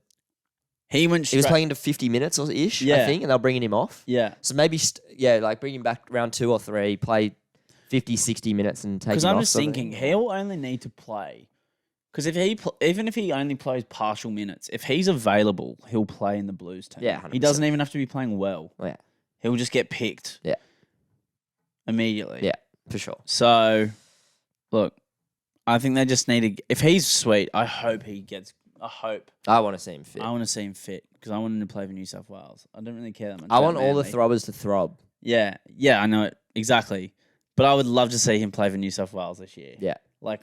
[SPEAKER 1] He went
[SPEAKER 2] He was playing into 50 minutes or ish, I
[SPEAKER 1] Yeah.
[SPEAKER 2] think, and they're bringing him off.
[SPEAKER 1] Yeah.
[SPEAKER 2] So maybe, like bring him back round 2 or 3, play 50, 60 minutes and take him off.
[SPEAKER 1] Because I'm just
[SPEAKER 2] something.
[SPEAKER 1] thinking, he'll only need to play. Because if even if he only plays partial minutes, if he's available, he'll play in the Blues team.
[SPEAKER 2] Yeah,
[SPEAKER 1] he
[SPEAKER 2] 100%.
[SPEAKER 1] doesn't even have to be playing well.
[SPEAKER 2] Yeah.
[SPEAKER 1] He'll just get picked.
[SPEAKER 2] Yeah.
[SPEAKER 1] Immediately.
[SPEAKER 2] Yeah, for sure.
[SPEAKER 1] So, look, I think they just need to. If he's sweet, I hope he gets.
[SPEAKER 2] I want to see him fit.
[SPEAKER 1] I want to see him fit because I want him to play for New South Wales. I don't really care that much.
[SPEAKER 2] I
[SPEAKER 1] about
[SPEAKER 2] want all the
[SPEAKER 1] Manly.
[SPEAKER 2] throbbers to throb.
[SPEAKER 1] Yeah, I know it exactly. But I would love to see him play for New South Wales this year.
[SPEAKER 2] Yeah.
[SPEAKER 1] Like,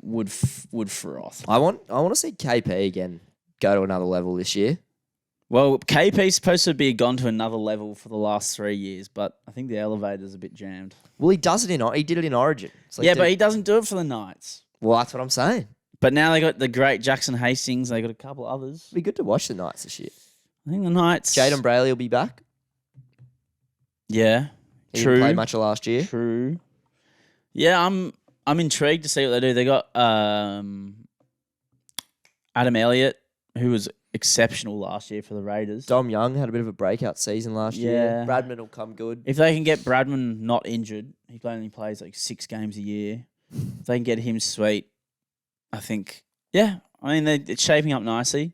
[SPEAKER 1] would froth.
[SPEAKER 2] I want to see KP again go to another level this year.
[SPEAKER 1] Well, KP's supposed to be gone to another level for the last 3 years, but I think the elevator's a bit jammed.
[SPEAKER 2] Well, he does it he did it in Origin. It's like,
[SPEAKER 1] Yeah,
[SPEAKER 2] dude,
[SPEAKER 1] but he doesn't do it for the Knights.
[SPEAKER 2] well, that's what I'm saying.
[SPEAKER 1] But now they got the great Jackson Hastings. They got a couple others.
[SPEAKER 2] It'd be good to watch the Knights this year.
[SPEAKER 1] I think the Knights.
[SPEAKER 2] Jaden Brayley will be back.
[SPEAKER 1] Yeah,
[SPEAKER 2] He
[SPEAKER 1] true.
[SPEAKER 2] didn't play much of last year.
[SPEAKER 1] True. Yeah, I'm intrigued to see what they do. They got Adam Elliott, who was exceptional last year for the Raiders.
[SPEAKER 2] Dom Young had a bit of a breakout season last year.
[SPEAKER 1] Yeah.
[SPEAKER 2] Bradman will come good.
[SPEAKER 1] If they can get Bradman not injured, he only plays like 6 games a year. If they can get him sweet, I think, yeah. I mean, it's shaping up nicely.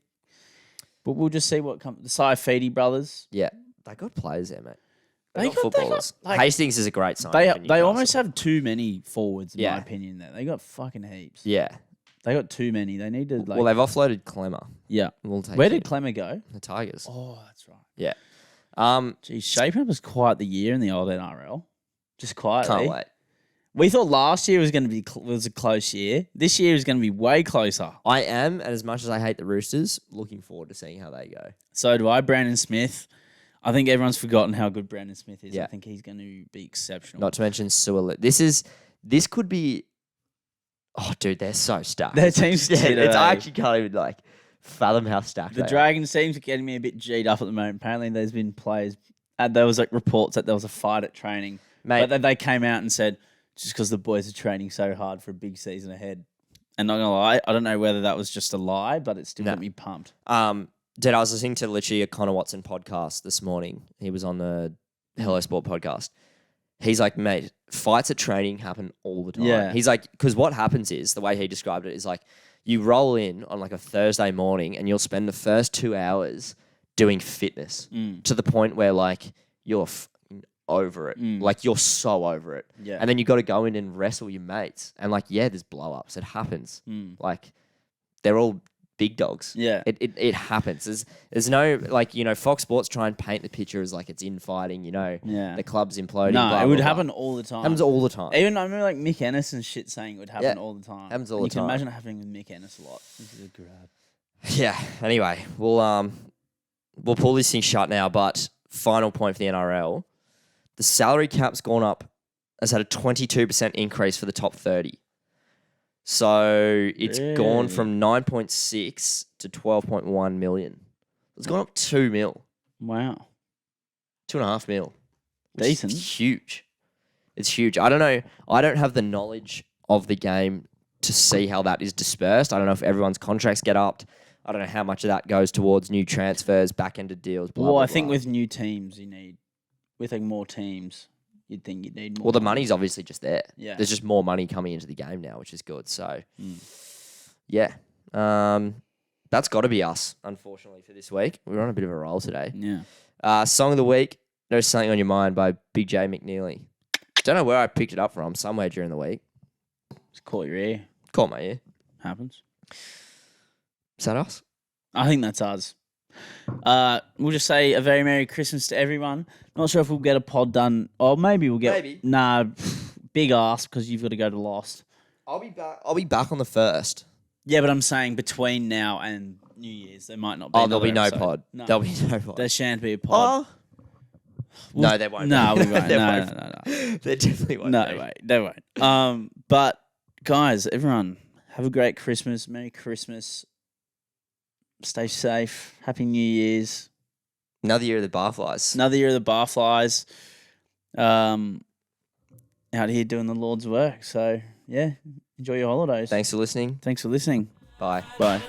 [SPEAKER 1] But we'll just see what comes. The Saifidi brothers,
[SPEAKER 2] Yeah, they got players there, mate.
[SPEAKER 1] They
[SPEAKER 2] They got
[SPEAKER 1] got- they
[SPEAKER 2] footballers.
[SPEAKER 1] got, like-
[SPEAKER 2] Hastings is a great sign.
[SPEAKER 1] they almost have too many forwards, in
[SPEAKER 2] Yeah.
[SPEAKER 1] my opinion. There, they got fucking heaps.
[SPEAKER 2] Yeah.
[SPEAKER 1] They got too many. They need to like.
[SPEAKER 2] Well, they've offloaded Clemmer.
[SPEAKER 1] yeah.
[SPEAKER 2] We'll take
[SPEAKER 1] Where
[SPEAKER 2] him.
[SPEAKER 1] did Clemmer go?
[SPEAKER 2] The Tigers?
[SPEAKER 1] Oh, that's right.
[SPEAKER 2] Yeah.
[SPEAKER 1] Geez, shaping up was quite the year in the old NRL. Just quietly.
[SPEAKER 2] Can't wait.
[SPEAKER 1] We thought last year was going to be was a close year. This year is going to be way closer.
[SPEAKER 2] I am, and as much as I hate the Roosters, looking forward to seeing how they go.
[SPEAKER 1] So do I. Brandon Smith. I think everyone's forgotten how good Brandon Smith is.
[SPEAKER 2] Yeah.
[SPEAKER 1] I think he's going to be exceptional.
[SPEAKER 2] Not to mention Sewell. This could be. Oh, dude, they're so stacked.
[SPEAKER 1] Their team's
[SPEAKER 2] It's I actually can't even fathom how stacked
[SPEAKER 1] the
[SPEAKER 2] they are.
[SPEAKER 1] Dragons seems getting me a bit G'd up at the moment. Apparently, there's been players. There was reports that there was a fight at training,
[SPEAKER 2] Mate.
[SPEAKER 1] but then they came out and said just because the boys are training so hard for a big season ahead. And not gonna lie, I don't know whether that was just a lie, but it still got me pumped.
[SPEAKER 2] Dude, I was listening to literally a Connor Watson podcast this morning. He was on the Hello Sport podcast. He's like, mate, fights at training happen all the time.
[SPEAKER 1] Yeah.
[SPEAKER 2] He's like, because what happens is, the way he described it is like, you roll in on a Thursday morning and you'll spend the first 2 hours doing fitness to the point where you're over it. You're so over it.
[SPEAKER 1] Yeah.
[SPEAKER 2] And then you got to go in and wrestle your mates. And there's blow ups. It happens. They're all big dogs.
[SPEAKER 1] Yeah.
[SPEAKER 2] It happens. There's no Fox Sports try and paint the picture as it's infighting,
[SPEAKER 1] Yeah.
[SPEAKER 2] the club's imploding.
[SPEAKER 1] No,
[SPEAKER 2] blah,
[SPEAKER 1] it would
[SPEAKER 2] blah,
[SPEAKER 1] happen
[SPEAKER 2] blah.
[SPEAKER 1] all the time.
[SPEAKER 2] Happens all the time.
[SPEAKER 1] Even I remember Mick Ennis and shit saying it would happen
[SPEAKER 2] Yeah.
[SPEAKER 1] all the time.
[SPEAKER 2] Happens all
[SPEAKER 1] And
[SPEAKER 2] the
[SPEAKER 1] you can
[SPEAKER 2] time.
[SPEAKER 1] imagine it happening with Mick Ennis a lot. This is a grab.
[SPEAKER 2] Yeah. Anyway, we'll pull this thing shut now. But final point for the NRL: the salary cap's gone up. Has had a 22% increase for the top 30. So it's gone
[SPEAKER 1] Really?
[SPEAKER 2] from 9.6 to 12.1 million. It's gone up 2 mil,
[SPEAKER 1] Wow.
[SPEAKER 2] 2.5 mil. which is
[SPEAKER 1] Decent.
[SPEAKER 2] huge. It's huge. I don't know. I don't have the knowledge of the game to see how that is dispersed. I don't know if everyone's contracts get upped. I don't know how much of that goes towards new transfers, back-ended deals, blah,
[SPEAKER 1] Well,
[SPEAKER 2] blah,
[SPEAKER 1] I think
[SPEAKER 2] blah.
[SPEAKER 1] with new teams, you need with like more teams, you'd think you'd need more.
[SPEAKER 2] Well, the money's obviously just there.
[SPEAKER 1] Yeah.
[SPEAKER 2] There's just more money coming into the game now, which is good. So,
[SPEAKER 1] Mm.
[SPEAKER 2] yeah. That's got to be us, unfortunately, for this week. We're on a bit of a roll today.
[SPEAKER 1] Yeah.
[SPEAKER 2] Song of the week, There's Something on Your Mind by Big J McNeely. Don't know where I picked it up from, somewhere during the week.
[SPEAKER 1] Just caught your ear.
[SPEAKER 2] Caught my ear.
[SPEAKER 1] Happens.
[SPEAKER 2] Is that us?
[SPEAKER 1] I think that's us. We'll just say a very Merry Christmas to everyone. Not sure if we'll get a pod done, or maybe we'll get.
[SPEAKER 2] Maybe.
[SPEAKER 1] Nah, big ask because you've got to go to Lost.
[SPEAKER 2] I'll be back on the 1st.
[SPEAKER 1] Yeah, but I'm saying between now and New Year's, there might not be.
[SPEAKER 2] Oh, there'll be no
[SPEAKER 1] episode.
[SPEAKER 2] pod.
[SPEAKER 1] No.
[SPEAKER 2] There'll be no pod.
[SPEAKER 1] There shan't be a pod.
[SPEAKER 2] Oh. No, there won't.
[SPEAKER 1] No,
[SPEAKER 2] be.
[SPEAKER 1] we won't.
[SPEAKER 2] There
[SPEAKER 1] No,
[SPEAKER 2] won't.
[SPEAKER 1] no.
[SPEAKER 2] There definitely won't.
[SPEAKER 1] No,
[SPEAKER 2] be.
[SPEAKER 1] wait, they won't. But guys, everyone, have a great Christmas. Merry Christmas. Stay safe. Happy New Year's.
[SPEAKER 2] Another year of the barflies.
[SPEAKER 1] Another year of the barflies. Out here doing the Lord's work. So yeah, enjoy your holidays.
[SPEAKER 2] Thanks for listening.
[SPEAKER 1] Thanks for listening.
[SPEAKER 2] Bye.
[SPEAKER 1] Bye.